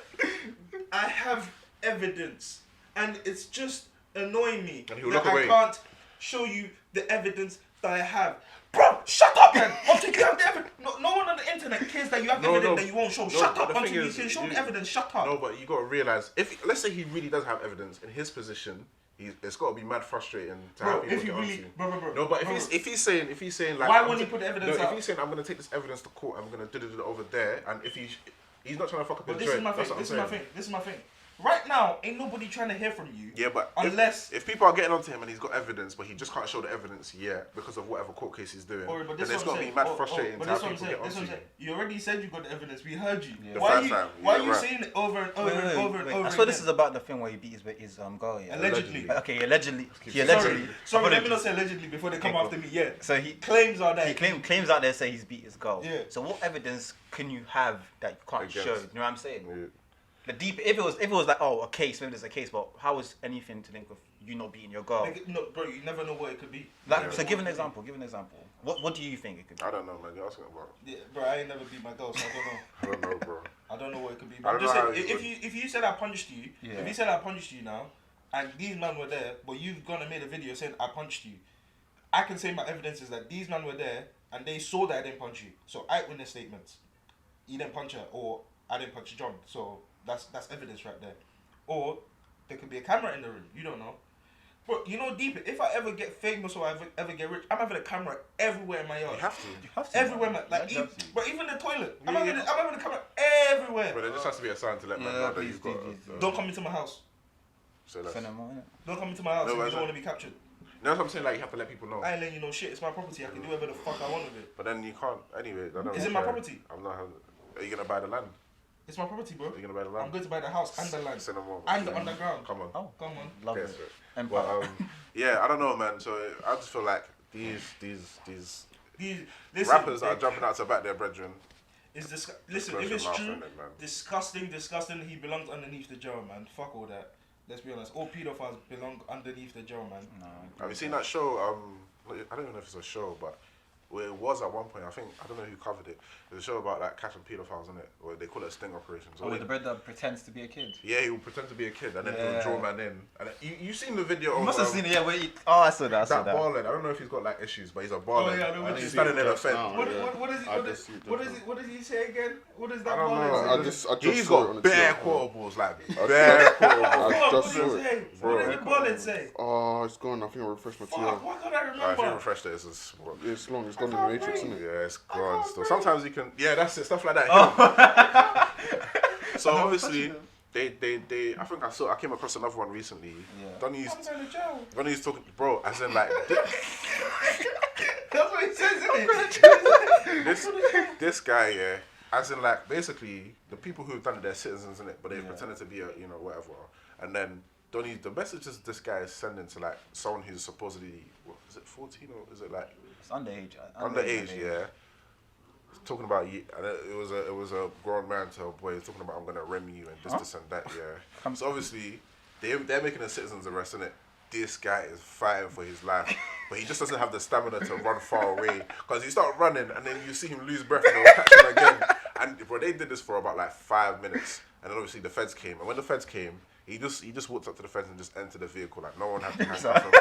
I have evidence, and it's just annoying me And he'll that look away. I can't show you the evidence that I have. Bro, shut up, man. Until you have the evidence. No one on the internet cares that you have evidence that you won't show. Shut but up the thing until you is, can show the evidence. Shut up. No, but you got to realize, let's say he really does have evidence in his position, it's got to be mad frustrating to Bro, have people if you get really, onto. bro. No, but bro, if he's saying like, why won't he put the evidence no, out? if he's saying I'm gonna take this evidence to court, I'm gonna do it over there, and if he's not trying to fuck up But his this is joint, my that's thing. what I'm This is saying. my thing. Right now, ain't nobody trying to hear from you. Yeah, but unless if people are getting onto him and he's got evidence, but he just can't show the evidence yet because of whatever court case he's doing, but then this it's is got what to I'm be saying. mad frustrating But to this have is what I'm people get saying. onto you. You already said you got the evidence. We heard you. The Why first time, why yeah, are you right. saying it over and over and over and over I swear again? this is about the thing where he beat his girl. Yeah. Allegedly. Okay, allegedly. He allegedly. Sorry, let me Apologies. not say allegedly before they come Okay, after me. Yeah. So he Claims are that. He claims out there say he's beat his girl. Yeah. So what evidence can you have that you can't Against. show? You know what I'm saying? Yeah. The deep. If it was like a case, maybe there's a case, but how is anything to link with you not beating your girl? Like, no, bro, you never know what it could be. Like, so give an example. What do you think it could be? I don't know, man. You're asking about. Yeah, bro, I ain't never beat my girl, so I don't know. I don't know, bro. I don't know what it could be. I But I'm don't just know saying, how it if you said I punched you, Yeah. if you said I punched you now, and these men were there, but you've gone and made a video saying I punched you, I can say my evidence is that these men were there and they saw that I didn't punch you. So eyewitness statements. You didn't punch her, or I didn't punch John. So that's evidence right there. Or there could be a camera in the room. You don't know. But you know, deep. If I ever get famous or I ever get rich, I'm having a camera everywhere in my yard. You have to. You have to. Everywhere, man. man. Like, You have to. but even the toilet. I'm Yeah, having a camera everywhere. But there just has to be a sign to let man Yeah, know that please, you've got. please. Don't come into my house. So less. Send them on it. Don't come into my house No, if you but don't want to be captured. You know what I'm saying? Like, you have to let people know. I ain't letting you know shit. It's my property. I can do whatever the fuck I want with it. But then you can't. Anyway, I don't Is it care. my property? I'm not. Are you gonna buy the land? It's my property, bro. Are you gonna buy the land? I'm going to buy the house and the land Send them over. and the underground. Come on. Oh, Come on. love Okay, it. so- Empire. But yeah, I don't know, man. So I just feel like these Listen, rappers that are jumping out to back their brethren. Listen, close if your it's mouth, true, innit, man? disgusting. He belongs underneath the jail, man. Fuck all that. Let's be honest. All pedophiles belong underneath the jail, man. No, Have you seen that show? I don't even know if it's a show, but it was at one point. I think I don't know who covered it. There's a show about like catching pedophiles, isn't it? Or they call it a sting operation. So oh, the bread that pretends to be a kid. yeah, he will pretend to be a kid and then Yeah. he'll draw man in. And you seen the video? You of, must have seen it, yeah. Oh, I saw that. that baller. I don't know if he's got like issues, but he's a baller. Oh, yeah, I know what and you he's see standing in a just fence. now. What does he say again? What is that? I don't know. ball I say? just He's saw it on got the bare TV. quotables, like bare quotables. I What just does saw he it. say? Bro. What does the bullet say? Oh, it's gone. I think I refreshed my Fuck, TL. why can't I If you remember? refresh it, it's It's long. It's gone in the Matrix, isn't it? yeah, it's gone still. Sometimes you can, yeah, that's it, stuff like that. So obviously, they. I think I came across another one recently. Yeah. Donny's I'm going to jail. talking, bro, as in like That's what he says, isn't it? this guy, yeah, as in like basically the people who've done it, they're citizens in it, but they Yeah. pretended to be a whatever, and then Donny, the messages this guy is sending to like someone who's supposedly, what is it, 14 or is it like It's underage. underage, yeah. Talking about and it was a grown man to a boy talking about I'm gonna rem you and this and that, yeah. So obviously they're making a citizen's arrest, innit? This guy is fighting for his life, but he just doesn't have the stamina to run far away. Because you start running and then you see him lose breath and they'll catch him again. And bro, they did this for about like 5 minutes, and then obviously the feds came. And when the feds came, he just walked up to the feds and just entered the vehicle like no one had to handcuff him.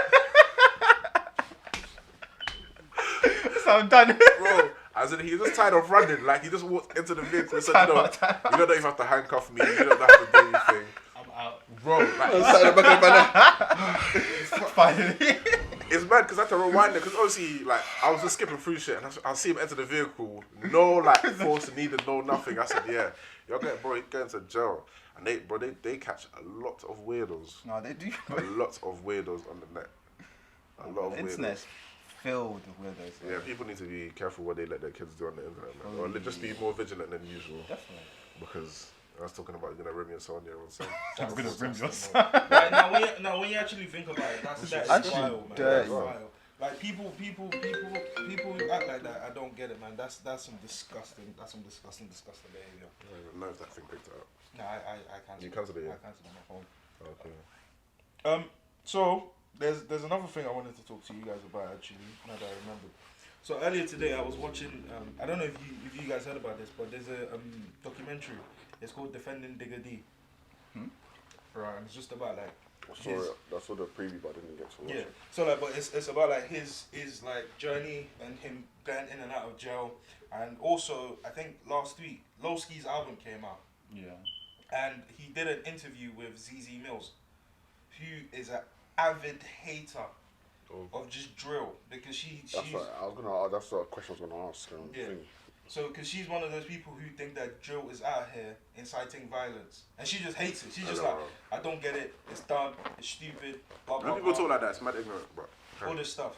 So I'm done. Bro, as in he was just tired of running. Like he just walked into the vehicle and said, you don't even have to handcuff me. You don't have to do anything. I'm out. Bro, like, Sat in the back of the banner. Finally. it's mad because I had to rewind it because obviously like I was just skipping through shit and I see him enter the vehicle, no like force needed, no nothing. I said, yeah, you're going to jail. And they catch a lot of weirdos. No, they do. A lot of weirdos on the net. A lot of The weirdos. internet's filled with weirdos. Yeah, people need to be careful what they let their kids do on the internet, man. Or just be more vigilant than usual. Definitely. Because I was talking about you're gonna rim your son there on Sunday. I'm gonna rim yours. Right, now, when you actually think about it, that's Actually vile, man. dirty. That's vile. Like people who act like that, I don't get it, man. That's some disgusting behavior. I don't even know if that thing picked it up. No, I can't. You cancelled it, yeah? I cancelled it on my phone. Okay. So there's another thing I wanted to talk to you guys about actually. Now that I remember. So earlier today I was watching. I don't know if you guys heard about this, but there's a documentary. It's called Defending Digger D. Right, and it's just about like. I saw the preview, but I didn't get to watch Yeah. it. So like, but it's about like his like journey and him going in and out of jail, and also I think last week Lowski's album came out, Yeah. and he did an interview with ZZ Mills, who is an avid hater of just drill because she's That's the question I was gonna ask. Yeah. Thing. so because she's one of those people who think that drill is out here inciting violence, and she just hates it. She's just like, I don't get it. It's dumb. It's stupid. Blah, blah, When people blah. talk like that, it's mad ignorant, bro. All this stuff.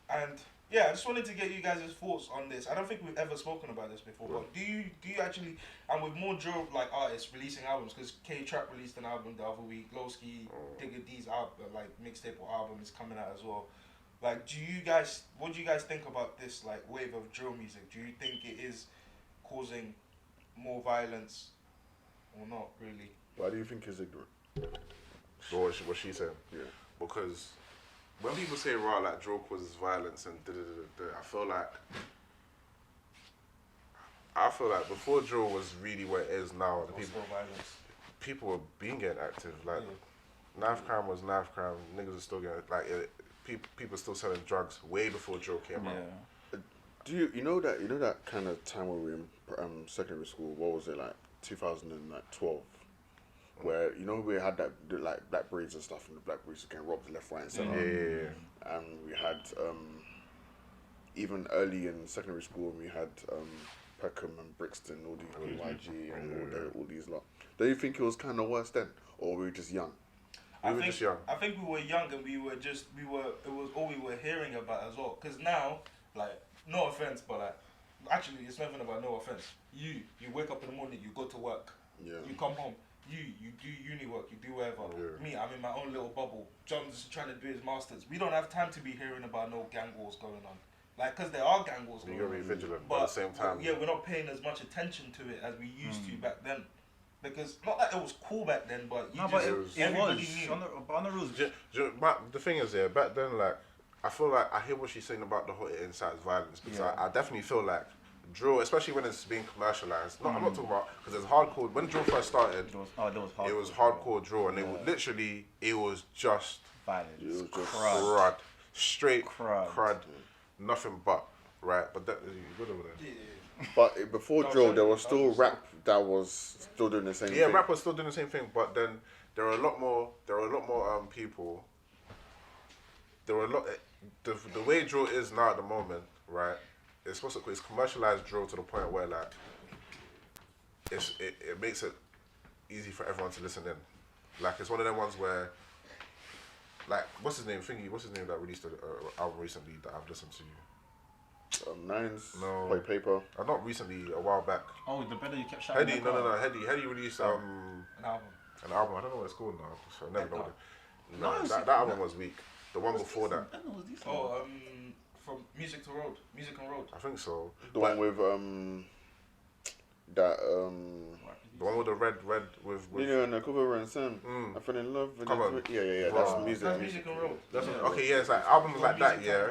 And yeah, I just wanted to get you guys' thoughts on this. I don't think we've ever spoken about this before, but do you actually, and with more drill like artists releasing albums, because K-Trap released an album the other week, Lowski, Digga D's album, like mixtape or album is coming out as well. Like, what do you guys think about this like wave of drill music? Do you think it is causing more violence or not really? Why do you think he's ignorant? So what she saying? Yeah. Because when people say raw like drill causes violence and I feel like before drill was really what it is now, the people were being getting active. Like knife crime was knife crime. Niggas are still getting like people still selling drugs way before drill came out. Do you know that kind of time when we were in secondary school? What was it like 2012? Where we had that like black breeds and stuff, and the black breeds were getting robbed left, right, and centre. And we had even early in secondary school, we had Peckham and Brixton, all these YG and all these lot. Do you think it was kind of worse then, or were we just young? We were just young. I think we were young and it was all we were hearing about as well. Because now, like, no offense, but like, actually, it's nothing about no offense. You wake up in the morning, you go to work, you come home, you do uni work, you do whatever. Yeah. Me, I'm in my own little bubble. John's trying to do his masters. We don't have time to be hearing about no gang wars going on. Like, because there are gang wars going You gotta on. be vigilant, but at the same time, Yeah, we're not paying as much attention to it as we used to back then. Because not that it was cool back then, but everybody knew. On the rules. But the thing is, back then, like, I feel like I hear what she's saying about the whole it incites violence, because I definitely feel like drill, especially when it's being commercialized. No, I'm not talking about, because there's hardcore. When drill first started, it was hardcore drill, and it was just violence. It was just crud, straight crud, nothing but right. But that you good over there. Yeah. But before drill, there was still rap that was still doing the same thing. Yeah, rap was still doing the same thing, but then there are a lot more people. There were a lot. The way drill is now at the moment, right? It's commercialized drill to the point where like it makes it easy for everyone to listen in. Like it's one of them ones where, like, what's his name? What's his name that released an album recently that I've listened to? Nines. No. Play paper. Not recently, a while back. Oh, the brother you kept shouting. Heady, no. Heady released An album. An album. I don't know what it's called now. So I never know. No, that album was weak. The one before that. From Music to Road. Music and Road. I think so. The one with that The one with the red with you know, and the cover and Sam. I fell in love with it. Yeah. That's music. That's Music and Road. Okay, yeah, it's like albums like that, yeah.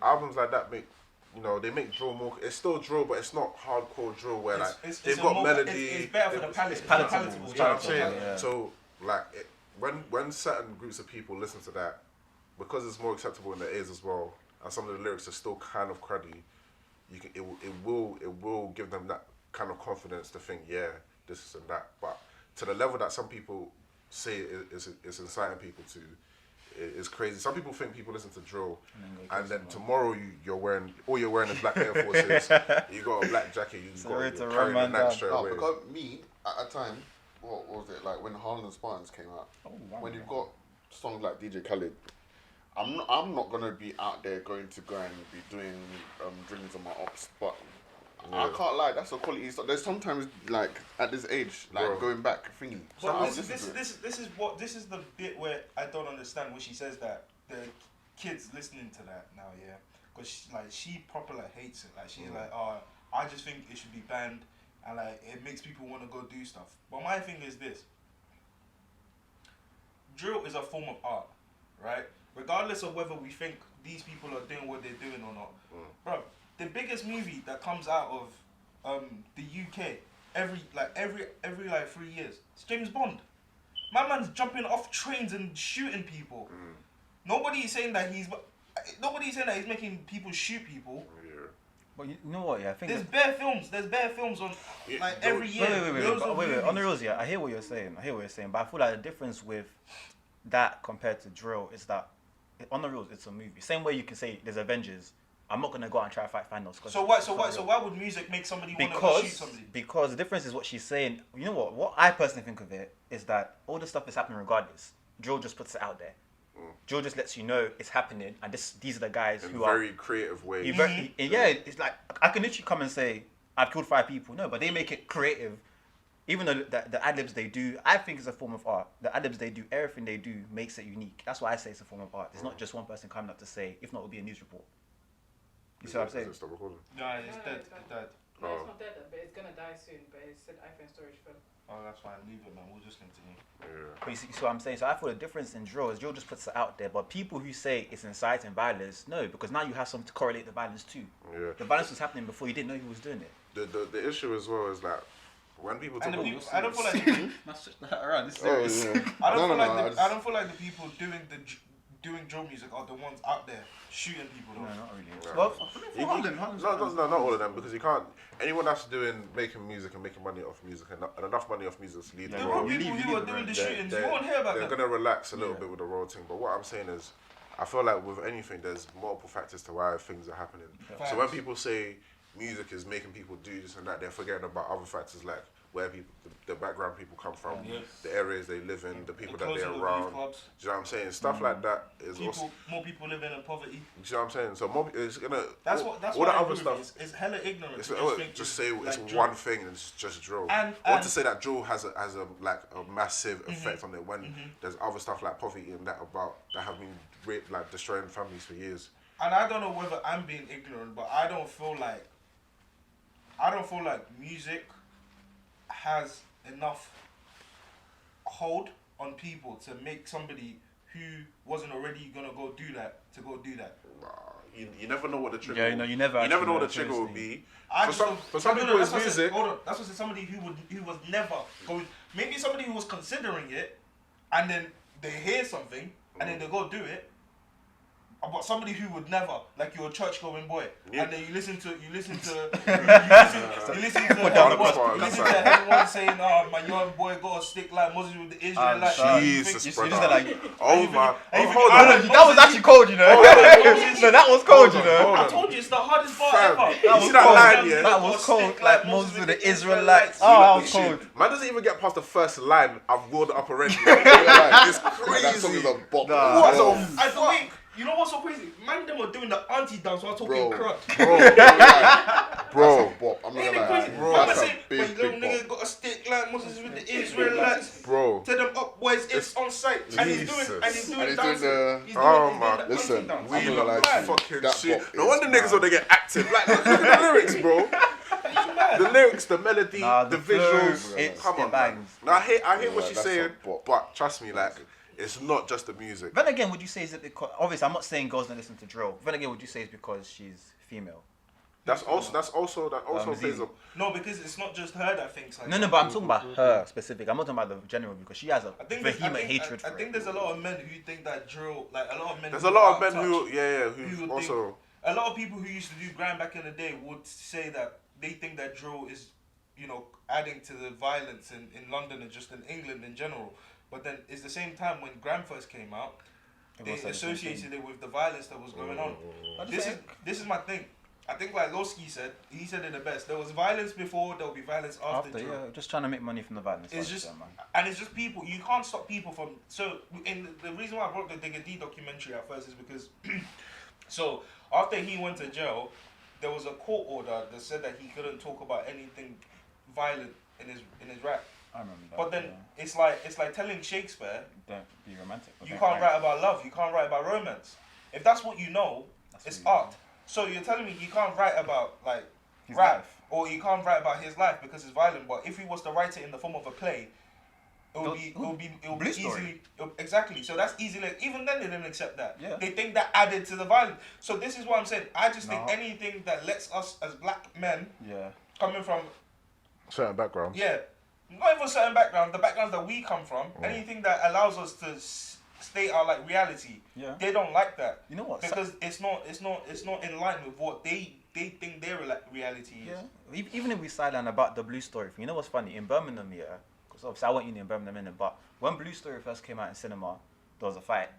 Albums like that make, they make drill more. It's still drill, but it's not hardcore drill where like they've got melody. It's better for the palate. It's palatable. You know what I'm saying? Yeah. So like when certain groups of people listen to that, because it's more acceptable in their ears as well, and some of the lyrics are still kind of cruddy, it will give them that kind of confidence to think, yeah, this and that. But to the level that some people say it's inciting people to, it's crazy. Some people think people listen to drill, and then tomorrow you're wearing is black Air Forces. You got a black jacket. You're carrying a knife straight away. Because me at a time, what was it like when Harlan Spartans came out? When you've got songs like DJ Khaled, I'm not gonna be out there going to go and be doing drillings on my ops, but I can't lie, that's a quality stuff. There's sometimes like at this age, like going back thinking. But this is the bit where I don't understand when she says that the kids listening to that now, yeah, because she properly hates it. Like she's like, oh, I just think it should be banned, and like it makes people want to go do stuff. But my thing is this: drill is a form of art, right? Regardless of whether we think these people are doing what they're doing or not, bro. The biggest movie that comes out of the UK every 3 years, it's James Bond. My man's jumping off trains and shooting people. Nobody's saying that he's making people shoot people. Yeah. But you know what? Yeah, I think There's bare films on every year. Wait. On the rules, yeah, I hear what you're saying. But I feel like the difference with that compared to drill is that on the rules, it's a movie. Same way you can say there's Avengers. I'm not gonna go out and try to fight Thanos. So why would music make somebody want to go shoot somebody? Because the difference is what she's saying. You know what? What I personally think of it is that all the stuff is happening regardless. Drill just puts it out there. Drill just lets you know it's happening, and these are the guys who are very creative ways. Yeah, it's like I can literally come and say I've killed 5 people. No, but they make it creative. Even though the ad libs they do, I think it's a form of art. The ad libs they do, everything they do makes it unique. That's why I say it's a form of art. It's not just one person coming up to say. If not, it would be a news report. You see what I'm saying? Stop recording. No, it's dead. It died. No, it's not dead, but it's gonna die soon. But it said iPhone storage full. Oh, that's fine. Leave it, man. We'll just continue. Yeah. But you see what I'm saying? So I feel the difference in drill is drill just puts it out there. But people who say it's inciting violence, no, because now you have something to correlate the violence to. Yeah. The violence was happening before you didn't know he was doing it. The issue as well is that when people talk about I don't feel like Let's switch that around. This is Oh, serious. yeah. I don't feel like the people doing drill music are the ones out there shooting people. No, not really. Yeah. Well, not all of them, because you can't. Anyone that's making music and making money off music and enough money off music to lead the There world, are people who are doing the shootings. You won't hear about they're them. gonna relax a little bit with the road thing. But what I'm saying is, I feel like with anything, there's multiple factors to why things are happening. Facts. So when people say music is making people do this and that, they're forgetting about other factors like where people, the background people come from, Yeah. the areas they live in, the people that Closing they're of around. youth clubs. Do you know what I'm saying? Stuff like that is also. More people living in poverty. Do you know what I'm saying? So more, it's gonna. That's all, what. That's all what the I other agree stuff. with. It's hella ignorant. It's, to just just say think it's like one drill. thing and it's just drill. And Or to say that drill has a like a massive effect on it when there's other stuff like poverty and that have been like destroying families for years. And I don't know whether I'm being ignorant, but I don't feel like music has enough hold on people to make somebody who wasn't already gonna go do that to go do that. You never know what the trigger. Yeah, you know, you never know what the actually trigger know, will be. I For just some don't- for some no, people that's it's what I said. music. Hold on, that's what I said. Somebody who was never going. Maybe somebody who was considering it, and then they hear something, and then they go do it. But somebody who would never, like you're a church going boy, and then you listen to everyone saying, "Oh, my young boy got a stick like Moses with the Israelites." Jesus, brother. like, Oh my. hold Hold on. on. that was actually cold, you know. No, that was cold, you know. Hold I on. told you it's the hardest part Fam, ever. you see that line, yeah? That was cold, like Moses with the Israelites. Oh, Oh, that was cold. Man doesn't even get past the first line. I've rolled it up already. It's That song is crazy. a bop. Nah. What Bro, the I think, you know what's so crazy? Man, them were doing the auntie dance while talking Bro. crud. Bro, That's bro, a bop. I'm not Ain't gonna it lie. crazy? Bro, I'm That's saying, a my big, little big nigga bop. got a stick like Moses with the Israelites. bro. Tell them up, boys, it's on site. And he's Jesus. doing And he's doing dancing. the- He's Oh doing my- the Listen, auntie dance. I'm We not gonna lie look to you. fucking That shit. bop No is wonder niggas mad. when they get active. Like, look at the lyrics, bro. The lyrics, the melody, Nah, the the flow, visuals. it's- Come it on, man. bangs. No, I hear what Yeah, she's that's saying, a bop. but trust me, like, it's not just the music. Then again, would you say is it because obviously I'm not saying girls don't listen to drill. Then again, would you say it's because she's female? That also it's plays easy. a. No, because it's not just her that thinks like No, that. but I'm talking about her specific. I'm not talking about the general because she has a vehement hatred I for think it. there's a lot of men who think that drill, like a lot of men. There's who a lot of are men out who, touch, who would also. think, a lot of people who used to do grime back in the day would say that they think that drill is, adding to the violence in London and just in England in general. But then it's the same time when grime first came out, they Everyone said the same associated it with the violence that was going on. This is my thing. I think like Lowski said, he said it the best. There was violence before, there will be violence after drill. Yeah, just trying to make money from the violence. It's just, and it's just people. You can't stop people from. So, in the reason why I brought the Digga D documentary at first is because, so after he went to jail, there was a court order that said that he couldn't talk about anything violent in his rap. I remember that. But then it's like telling Shakespeare, don't be romantic. you can't write about love, you can't write about romance. If that's what you know, it's art. So you're telling me you can't write about like His rap, life. or you can't write about his life because it's violent. But if he was to write it in the form of a play, it would be Blue Story. easily exactly. So that's easily. Even then, they didn't accept that. Yeah. They think that added to the violence. So this is what I'm saying. I just think No. anything that lets us as black men Yeah. coming from Certain backgrounds. not even certain backgrounds, the backgrounds that we come from, anything that allows us to state our like reality, Yeah. they don't like that. You know what? Because it's not in line with what they think their reality is. Yeah. Even if we sideline about the Blue Story thing, you know what's funny? In Birmingham, yeah, because obviously I went uni in Birmingham, innit? But when Blue Story first came out in cinema, there was a fight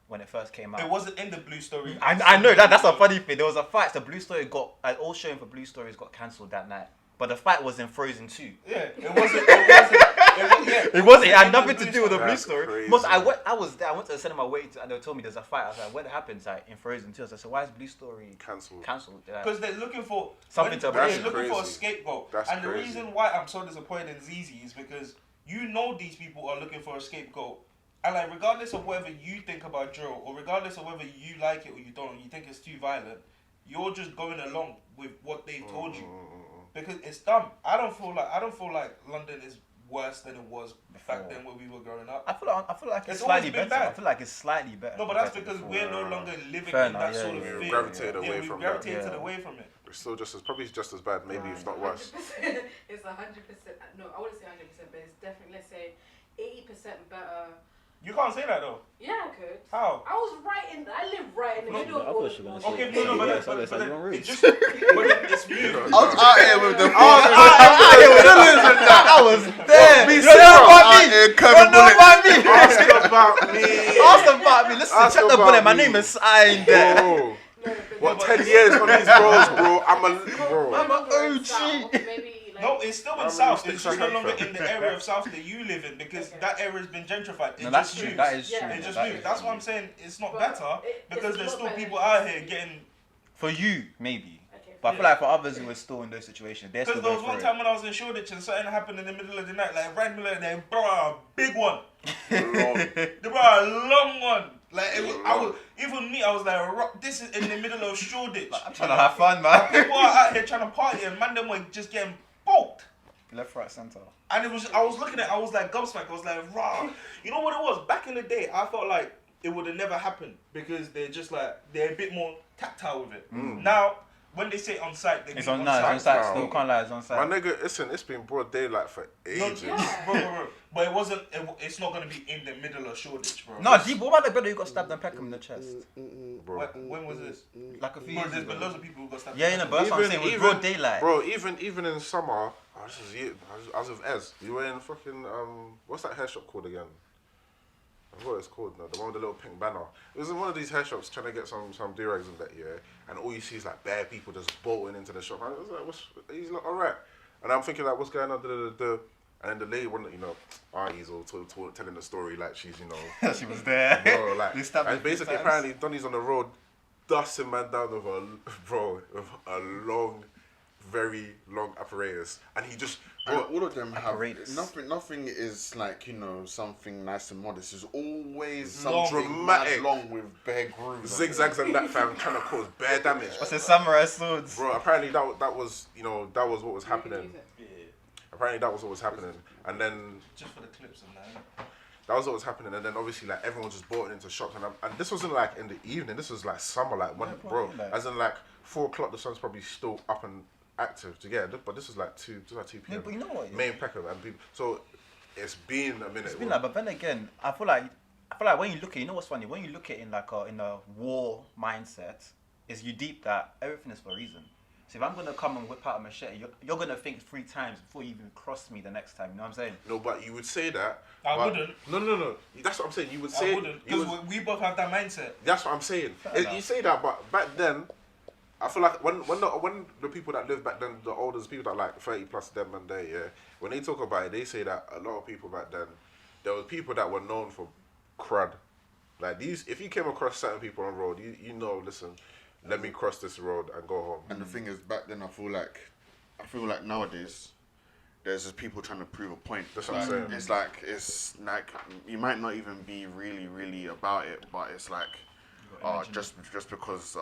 when it first came out. It wasn't in the Blue Story. I know that's a funny thing. There was a fight. The Blue Story all showing for Blue Stories got cancelled that night. But the fight was in Frozen 2. Yeah, it wasn't. It It had nothing to do with the Blue That's Story. crazy. I was there. I went to the cinema waiting, and they told me there's a fight. I was like, what happens? Like in Frozen 2. I said, so why is Blue Story Cancelled. Like, Because they're looking for Something to they're blame. looking for a Crazy. scapegoat. That's and the crazy. reason why I'm so disappointed in ZZ is because you know these people are looking for a scapegoat. And like regardless of whether you think about drill or regardless of whether you like it or you don't, you think it's too violent, you're just going along with what they've told you. Because it's dumb. I don't feel like London is worse than it was back then when we were growing up. I feel like it's It's always slightly been better. bad. I feel like it's slightly better. No, but that's compared to because before. we're no longer living Fair in enough, that sort yeah, of yeah, thing. gravitated away we from gravitated that. away from it. It's still probably just as bad, maybe if not worse. 100%. It's 100%. No, I wouldn't say 100%, but it's definitely, let's say, 80% better. You can't say that though. Yeah, I could. How? I live right in the middle of all the bullshit. Okay, no, but it's just, but it's me. I was out here with the I was there. Me You don't know about out me. here You curving don't know about me. Ask about me. Ask about me. Listen, Ask check the about bullet. My me. name is signed there. Bro. No, What, 10 years on these roads, bro? I'm a bro. I'm a Longer in OG. South, maybe like No, it's still in South. It's just no longer in the area of South that you live in because that area has been gentrified. No, that's true. That is true. Yeah. It just That moved. is That's true. what I'm saying. It's not But better it's because a there's lot still better people than out this. here getting. For you, maybe. Okay. But I feel like for others who are still in those situations, they're still Because there going was one through time when I was in Shoreditch and something happened in the middle of the night, like randomly, and then bro, a big one, bro, a long one. Like I was, even me, I was like, this is in the middle of Shoreditch. I'm trying to have fun, man. People are out here trying to party, and man, them were just getting poked. Left, right, centre. And I was looking at it, I was like gobsmacked. I was like, rah. You know what it was? Back in the day, I felt like it would have never happened because they're just like, they're a bit more tactile with it. Now, when they say on site, they It's mean on, no, it's on site Wow. still. Can't lie, it's on My site. nigga, listen, it's been broad daylight for ages. Bro. But it wasn't, it's not going to be in the middle of Shoreditch, bro. No, deep. What about the brother who got stabbed and Peckham in the chest? Bro. When was this? Like a few Bro, years there's been ago. loads of people who got stabbed. Yeah, you know, but that's what I'm saying. It was broad daylight. Bro, even in summer, this is you. I was with Ez. You were in fucking what's that hair shop called again? I forgot what it's called now. The one with the little pink banner. It was in one of these hair shops trying to get some do-rags in that year, and all you see is like bare people just bolting into the shop. I was like, he's like, all right. And I'm thinking like, what's going on? And then the lady, Artie's all telling the story like she's, you know, She was there. bro, like, They stabbed her and a few basically times. apparently Donny's on the road, dusting man down with a long, very long apparatus, and he just. And Bro, all of them have Apparatus. nothing is like, you know, something nice and modest. It's always Long. something Dramatic. long with bare grooves. zigzags and that fam trying to cause bare damage. What's the samurai swords? Bro, apparently that was, you know, that was what was happening. Apparently that was what was happening, and then Just for the clips and that. that was what was happening, and then obviously like everyone just bought into shops, and this wasn't like in the evening. This was like summer, like when, bro, like- as in like 4 o'clock, the sun's probably still up and active to get. But this was like 2 Yeah, p.m. but you know what? Main Peckham and people. So it's been a minute. It's been bro. like, but then again, I feel like when you look at, you know what's funny? When you look at it in a war mindset, is you deep that everything is for a reason. So if I'm gonna come and whip out a machete, you're gonna think 3 times before you even cross me the next time. You know what I'm saying? No, but you would say that. I but- wouldn't. No. That's what I'm saying. You would say. I wouldn't. Because we both have that mindset. That's what I'm saying. enough. You say that, but back then, I feel like when the people that lived back then, the oldest people that like 30 plus them and they, yeah, when they talk about it, they say that a lot of people back then, there was people that were known for crud. Like these, if you came across certain people on the road, you know, listen, let me cross this road and go home. And the thing is, back then I feel like nowadays there's just people trying to prove a point. That's what I'm saying. It's like you might not even be really about it, but it's like just because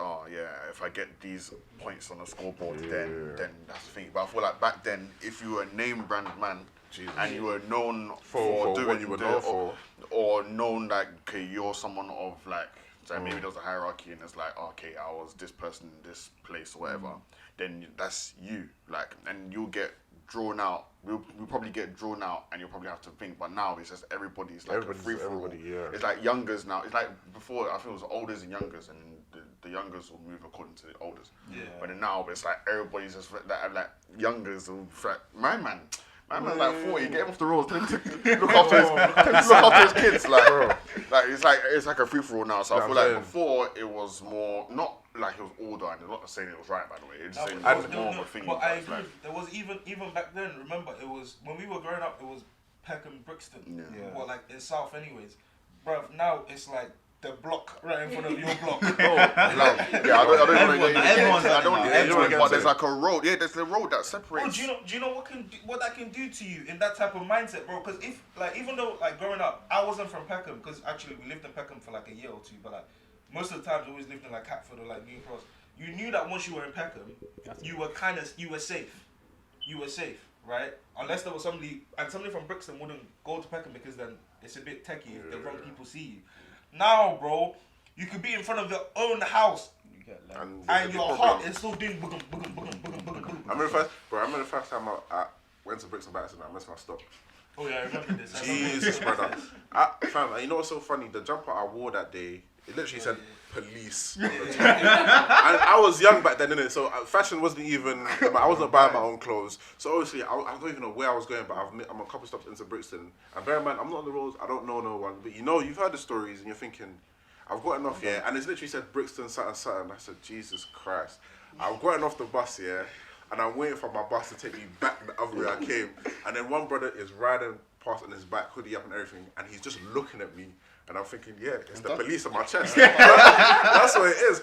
if I get these points on the scoreboard, then that's the thing. But I feel like back then, if you were a name brand man Jesus. and you were known For doing what you were known for. or known like, okay, you're someone of like, so maybe there was a hierarchy and it's like, okay, I was this person in this place or whatever, then that's you, like, and you'll get drawn out. We'll probably get drawn out and you'll probably have to think, but now it's just everybody's like a free for all. Everybody, yeah. It's like youngers now. It's like before, I think it was olders and youngers, and the youngers will move according to the olders. Yeah. But then now it's like everybody's just like youngers will like, my man's like 40, get him off the road, tell him to look after his kids, like it's like a free for all now. So I Yeah, feel I'm like saying. before it was more not like it was order, and I'm not saying it was right, by the way. It's just saying No, it was more of a thing. but I it's agree. like, There was even back then. Remember, it was when we were growing up. It was Peckham, Brixton. Yeah. Well, like in South, anyways. Bruv, now it's like the block right in front of your block. I don't Everyone's I don't want to get into it, everyone but there's gets like a road. Yeah, there's the road that Bro, separates. do you know what that can do to you in that type of mindset, bro? Because if like even though like growing up, I wasn't from Peckham because actually we lived in Peckham for like a year or two, but like most of the times we always lived in like Catford or like New Cross. You knew that once you were in Peckham, you were safe. You were safe, right? Unless there was somebody from Brixton wouldn't go to Peckham because then it's a bit techie if the wrong people see you. Now, bro, you could be in front of your own house and your heart is still doing boogum, boogum, boogum, boogum, boogum, boogum. I remember the first time I went to Brixton by accident. I missed my stop. Oh yeah, I remember this. Jesus, brother. Fam, you know what's so funny? The jumper I wore that day, it literally said police on the top. And I was young back then, innit? So fashion wasn't even, I wasn't buying my own clothes. So obviously, I don't even know where I was going, but I'm a couple stops into Brixton. And bear in mind, I'm not on the roads, I don't know no one. But you know, you've heard the stories and you're thinking, I've gotten off here, and it's literally said Brixton, Saturn. I said, Jesus Christ. I've gotten off the bus here. and I'm waiting for my bus to take me back the other way I came. And then one brother is riding past on his back, hoodie up and everything, and he's just looking at me. And I'm thinking, yeah, it's the police on my chest. That's what it is.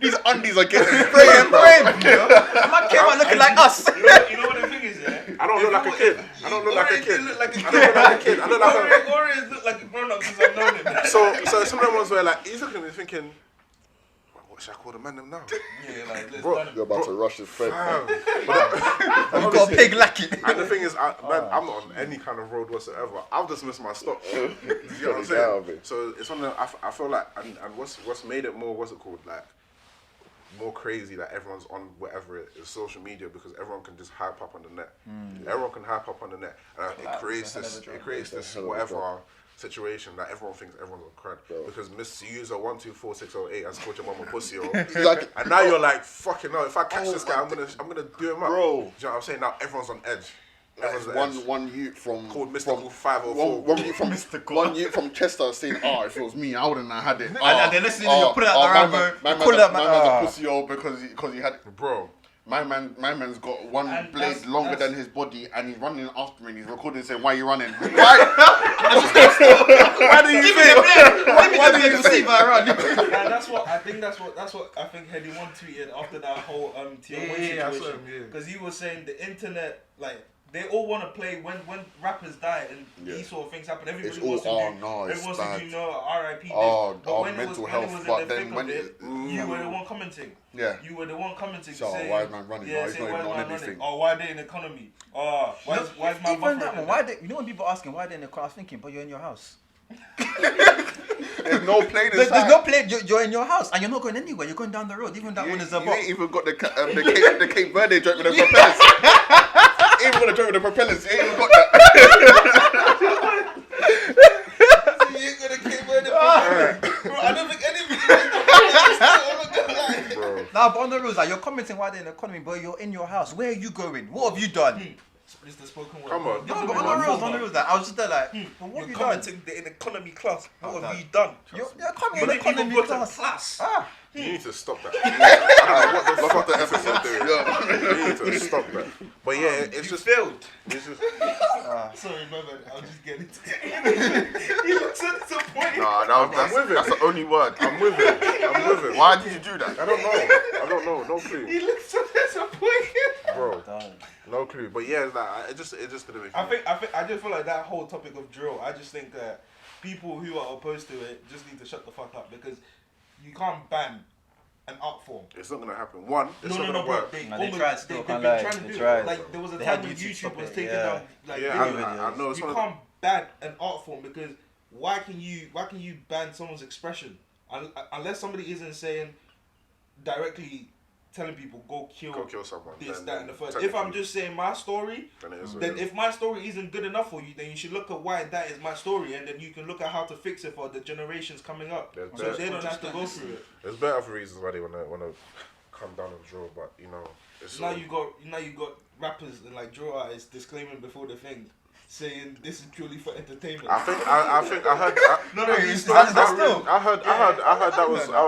These undies are getting Brave, man came out looking like us. You know what the thing is, yeah? I don't look like a kid. I don't look like a kid. Look like a I don't look like a kid. I look like a... Warriors look like a grown-up since I've known him. So some of them ones where like he's looking at me thinking, what should I call the man them now? Yeah, like let's Bro, done him. You're about to rush his friend. You got a pig lacking. And the thing is, man, I'm not on any kind of road whatsoever. I've just missed my stop. You know what I'm saying? So it's one of the, I feel like, and what's made it more, what's it called, like, more crazy that everyone's on whatever it is, social media, because everyone can just hype up on the net. Everyone can hype up on the net, and it creates this whatever situation that everyone thinks everyone's on crud. Because Miss User 124608 has called your mum a pussy, and now you're like, fucking no, if I catch this guy, I'm gonna do him up. Bro. Do you know what I'm saying? Now everyone's on edge. One youth from Called Mr. 504. One youth from Chester saying, if it was me, I wouldn't have had it. And then listening to you put it out the Rambo, pull it my man's a pussy because he had it. Bro. My man's got one And blade that's- longer that's- than his body, and he's running after me. And he's recording, saying, "Why are you running? Why? Why do you feel? Why do you see my run? Yeah, that's what I think I think Heady One tweeted after that whole TMA situation. Because he was saying the internet, like, they all want to play when rappers die and these sort of things happen. Everybody It's wants all- to do. no, it's everyone wants bad. to do R.I.P. this. Oh, when mental it health, was but in the then thick when of it, you were the one commenting. Yeah. You were the one commenting. So, saying, why is man running? No, he's saying, not even why is on man anything. running? Why are they in the economy? Why is man Even that buffering? one, why they, you know when people asking why they're in the car, I was thinking, but you're in your house. There's no plane There's inside. no plane. You're in your house and you're not going anywhere. You're going down the road. Even that one is a You box. ain't even got the Cape Verde joint with the propellers. You ain't even got the joint with the propellers. You ain't even got that. You ain't gonna keep wearing the bro, I don't think anybody Bro. Nah, but on the rules, like you're commenting why they're in the economy, but you're in your house. Where are you going? What have you done? It's the spoken word. Come on. No, but on the rules, like I was just there like, well, what You're have you done? commenting in economy class. What Oh, have no. you done? You're coming You in didn't even economy go to class. class. Ah, You need to stop that. I don't know what the fuck the episode doing. You need to stop that. But yeah, it's just failed. It's just Sorry, my bad. I'll just get it. He looks so disappointed. Nah, I'm with it. that's the only word. I'm with it. Why did you do that? I don't know. No clue, He looks so disappointed. bro. No clue. But yeah, like, it just didn't make sense. I just feel like that whole topic of drill. I just think that people who are opposed to it just need to shut the fuck up because you can't ban an art form. It's not gonna happen. One, it's not gonna bro. work. They No, they almost, tried still, they've can't been lie. trying to They do tried. it. Like there was a They time had when YouTube YouTube stop was it, taking yeah. down like Yeah, video I know. It's you one can't ban an art form because why can you ban someone's expression unless somebody isn't saying directly telling people go kill someone. this, then- that, and the first. then If I'm technically, just saying my story, then it is what then it is. if my story isn't good enough for you, then you should look at why that is my story, and then you can look at how to fix it for the generations coming up, There's so better- they don't have to go through it. There's better for reasons why they wanna come down and draw, but you know, it's Now you got rappers and like drill artists disclaiming before the thing, saying this is purely for entertainment. I heard. I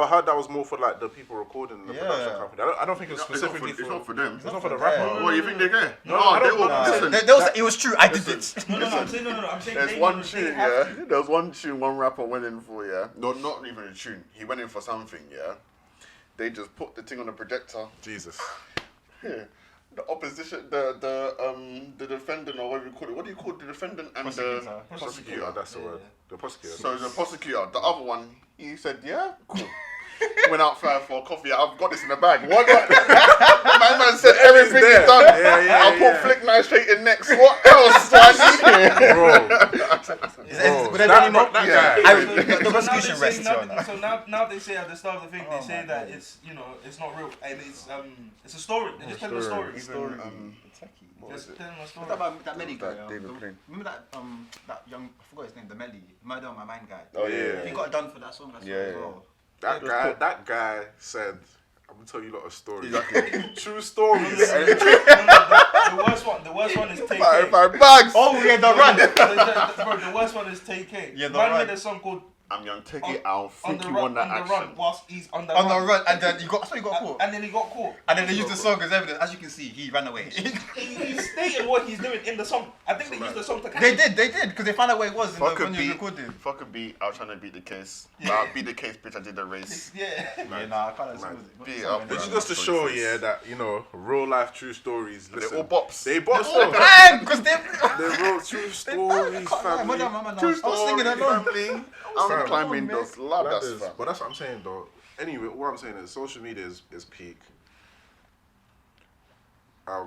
heard that was more for like the people recording the production company. I don't think it's specifically It's not for them. It's not for the rapper. What, you think they're gay? No, I don't they will know. listen. it was true. I did it. No, I'm saying no. I'm saying There's they one have tune, to. yeah. There's one tune one rapper went in for, yeah. No, not even a tune. He went in for something, yeah. They just put the thing on the projector. Jesus. Yeah. The opposition, the defendant, or whatever you call it. What do you call the defendant and the Prosecutor, that's the word. The prosecutor. So the prosecutor, the other one, he said, yeah, cool. Went outside for a coffee. I've got this in the bag. What? My man said everything there. is done. Yeah, I'll put Flick Night straight in next. What else do I need? Bro. That guy. the prosecution rests on that. So now they say at the start of the thing, they say that it's it's not real and it's a story. They're just telling a story. Just telling a story. What about that Melly guy? David Plain. Remember that young, I forgot his name, the Melly, Murder on My Mind guy. Oh yeah. He got done for that song as well. That guy said, I'm gonna tell you a lot of stories. Exactly. True stories. The worst one is TK. My bags. Oh, yeah, the run. Bro, the worst one is TK. Yeah, the Man run. made a song called I'm young, take it out, on think the you run, want that on the action. run, whilst he's on the On run. the run, and then I saw he got caught. And then he got caught. And then they used the song as evidence. As you can see, he ran away. He stated what he's doing in the song. I think they used the song to catch They him. did, because they found out where it was Fuck a when you beat. recorded. Fuck a beat. I was trying to beat the case. Yeah. I'll beat the case, bitch. I did the race. Yeah. Yeah, nah, I can't Man. Beat it up, Which is bro. just to show, yeah, that, you know, real life true stories. They're Listen, all bops. They bops, though. Because they. They're real true stories, family. True I was singing story, along. family. I'm Fam. climbing those ladders, Ladders. fam. But that's what I'm saying, though. Anyway, what I'm saying is social media is peak.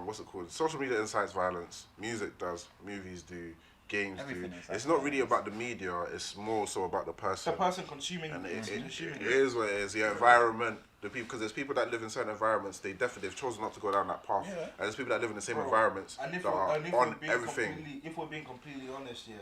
What's it called? Social media incites violence. Music does. Movies do. Games Everything do. incites It's not really violence. about the media. It's more so about the The person. person consuming And it. it is what it is. The environment, the people, because there's people that live in certain environments. They've chosen not to go down that path. Yeah. And there's people that live in the same Bro, environments And if that we're, are and if on we're being everything. if we're being completely honest, yeah,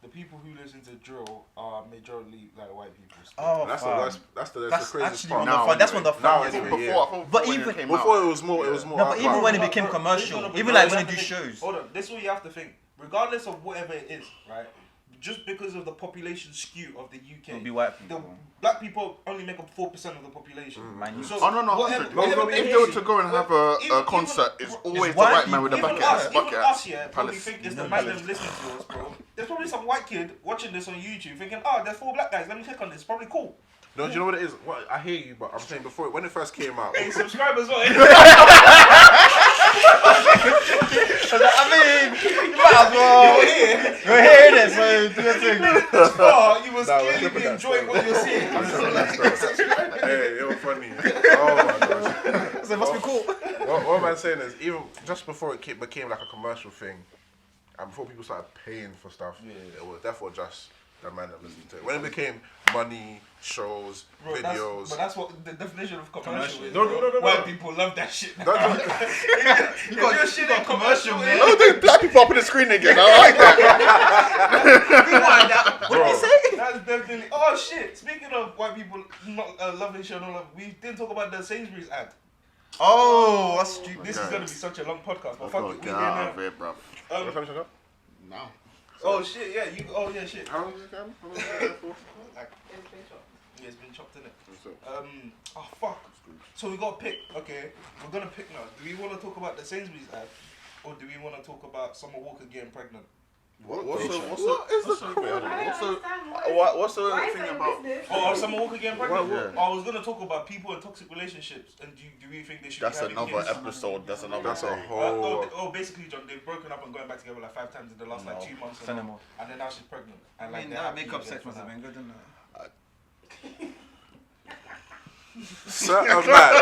the people who listen to drill are majority like white people. still. Oh, And that's the fam. worst. That's the That's craziest actually part. one of the Now, fun. That's one of the Now, funniest anyway, ones. yeah. But when even- it came Before out, it was more. It was more. No, but even outright. when it became But commercial, this is even what like you when have they do to think. shows. Hold on, this is what you have to think. Regardless of whatever it is, right? Just because of the population skew of the UK, It'll be white the people. black people only make up 4% of the population. Man, So Oh no, whatever- 100. whatever If they they were say, to go and have a concert, it's always the white white man with the people. even bucket. us, even bucket us, yeah, probably palace. think it's the man that's listening to us, bro. There's probably some white kid watching this on YouTube thinking, oh, there's 4 black guys, let me click on this, probably cool. No, do you know what it is? What I hear you, but I'm saying before when it first came out. Hey, subscribe as well. I mean, you might as well. You're hearing it, so do your thing. Oh, you must Nah, we're clearly be clipping that enjoying stuff. what you're seeing. Hey, it was funny. Oh my gosh. So it must be cool. What I'm saying is, even just before it became like a commercial thing, and before people started paying for stuff, it was therefore just the man that listened to it. When it became money, shows, Bro, videos. but that's what the definition of commercial is. No, bro. no, no, no, White no. people love that shit. That's what- You got your shit in commercial, man. Oh, there's black people up on the screen again. I like that. What did you say? That's definitely. Oh shit! Speaking of white people not loving show, no love. We didn't talk about the Sainsbury's ad. Oh, that's stupid. This is gonna be such a long podcast, but Oh, fuck it. We get out of didn't. it, bro. What time is it? No. Oh shit! Yeah, you. Oh yeah, shit. How long is it again? How long is it for? Yeah, it's been chopped in it. Oh fuck. So we got to pick. Okay, we're gonna pick now. Do we want to talk about the Sainsbury's ad, or do we want to talk about Summer Walker getting pregnant? What's the I don't understand what's the why is thing that about? business? Oh, Summer Walker getting pregnant. Yeah. I was gonna talk about people in toxic relationships, and do we think they should? That's be having another kids? episode. That's another. That's a thing. whole. Basically, John, they've broken up and going back together like 5 times in the last like 2 months, Send them off. and then now she's pregnant. And I like mean, they're that happy makeup with sex it must for have now. been good, didn't it? Certain man.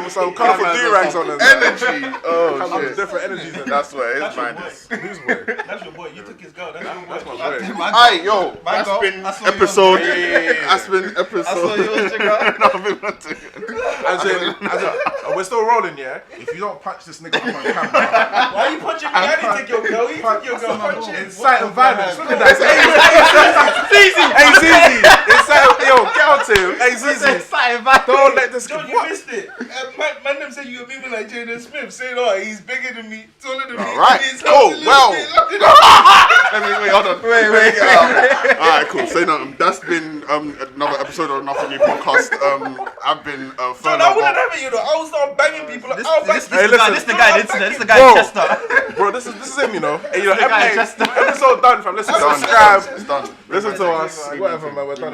Some colourful do-rags on them. Energy. Oh Come with shit. different energies in That's where That's his your mind boy. is. Who's way? That's your boy. You took his girl. That's your boy. That's my boy. Aye, yo, that's God, been I saw yours. episode. Yeah. That's been episode. yours, Jigga. No, I've been watching. We're still rolling, yeah? If you don't punch this nigga up on camera, Why are you punching me? I didn't take your girl. You took your girl. Punch it. inciting violence. Look at that. Hey, Zizi. Yo, get out to him. Hey, Zizi. Don't let this John, go. you missed it. Man, them said you were moving like Jaden Smith. Saying, oh, he's bigger than me, taller than me. Alright. He's Oh, absolutely- well. Look at that. Wait, hold on. Wait. Alright, cool. Say nothing. That's been another episode of Nothing New Podcast. I've been John, I wouldn't have it, you know. I would start banging people. This Hey, listen. is the guy Bro. in Chester. Bro, this is him, you know. Hey, you know, The guy hey, just- episode done, fam. Listen, Done. subscribe. It's done. Listen to us. Whatever, man. We're done.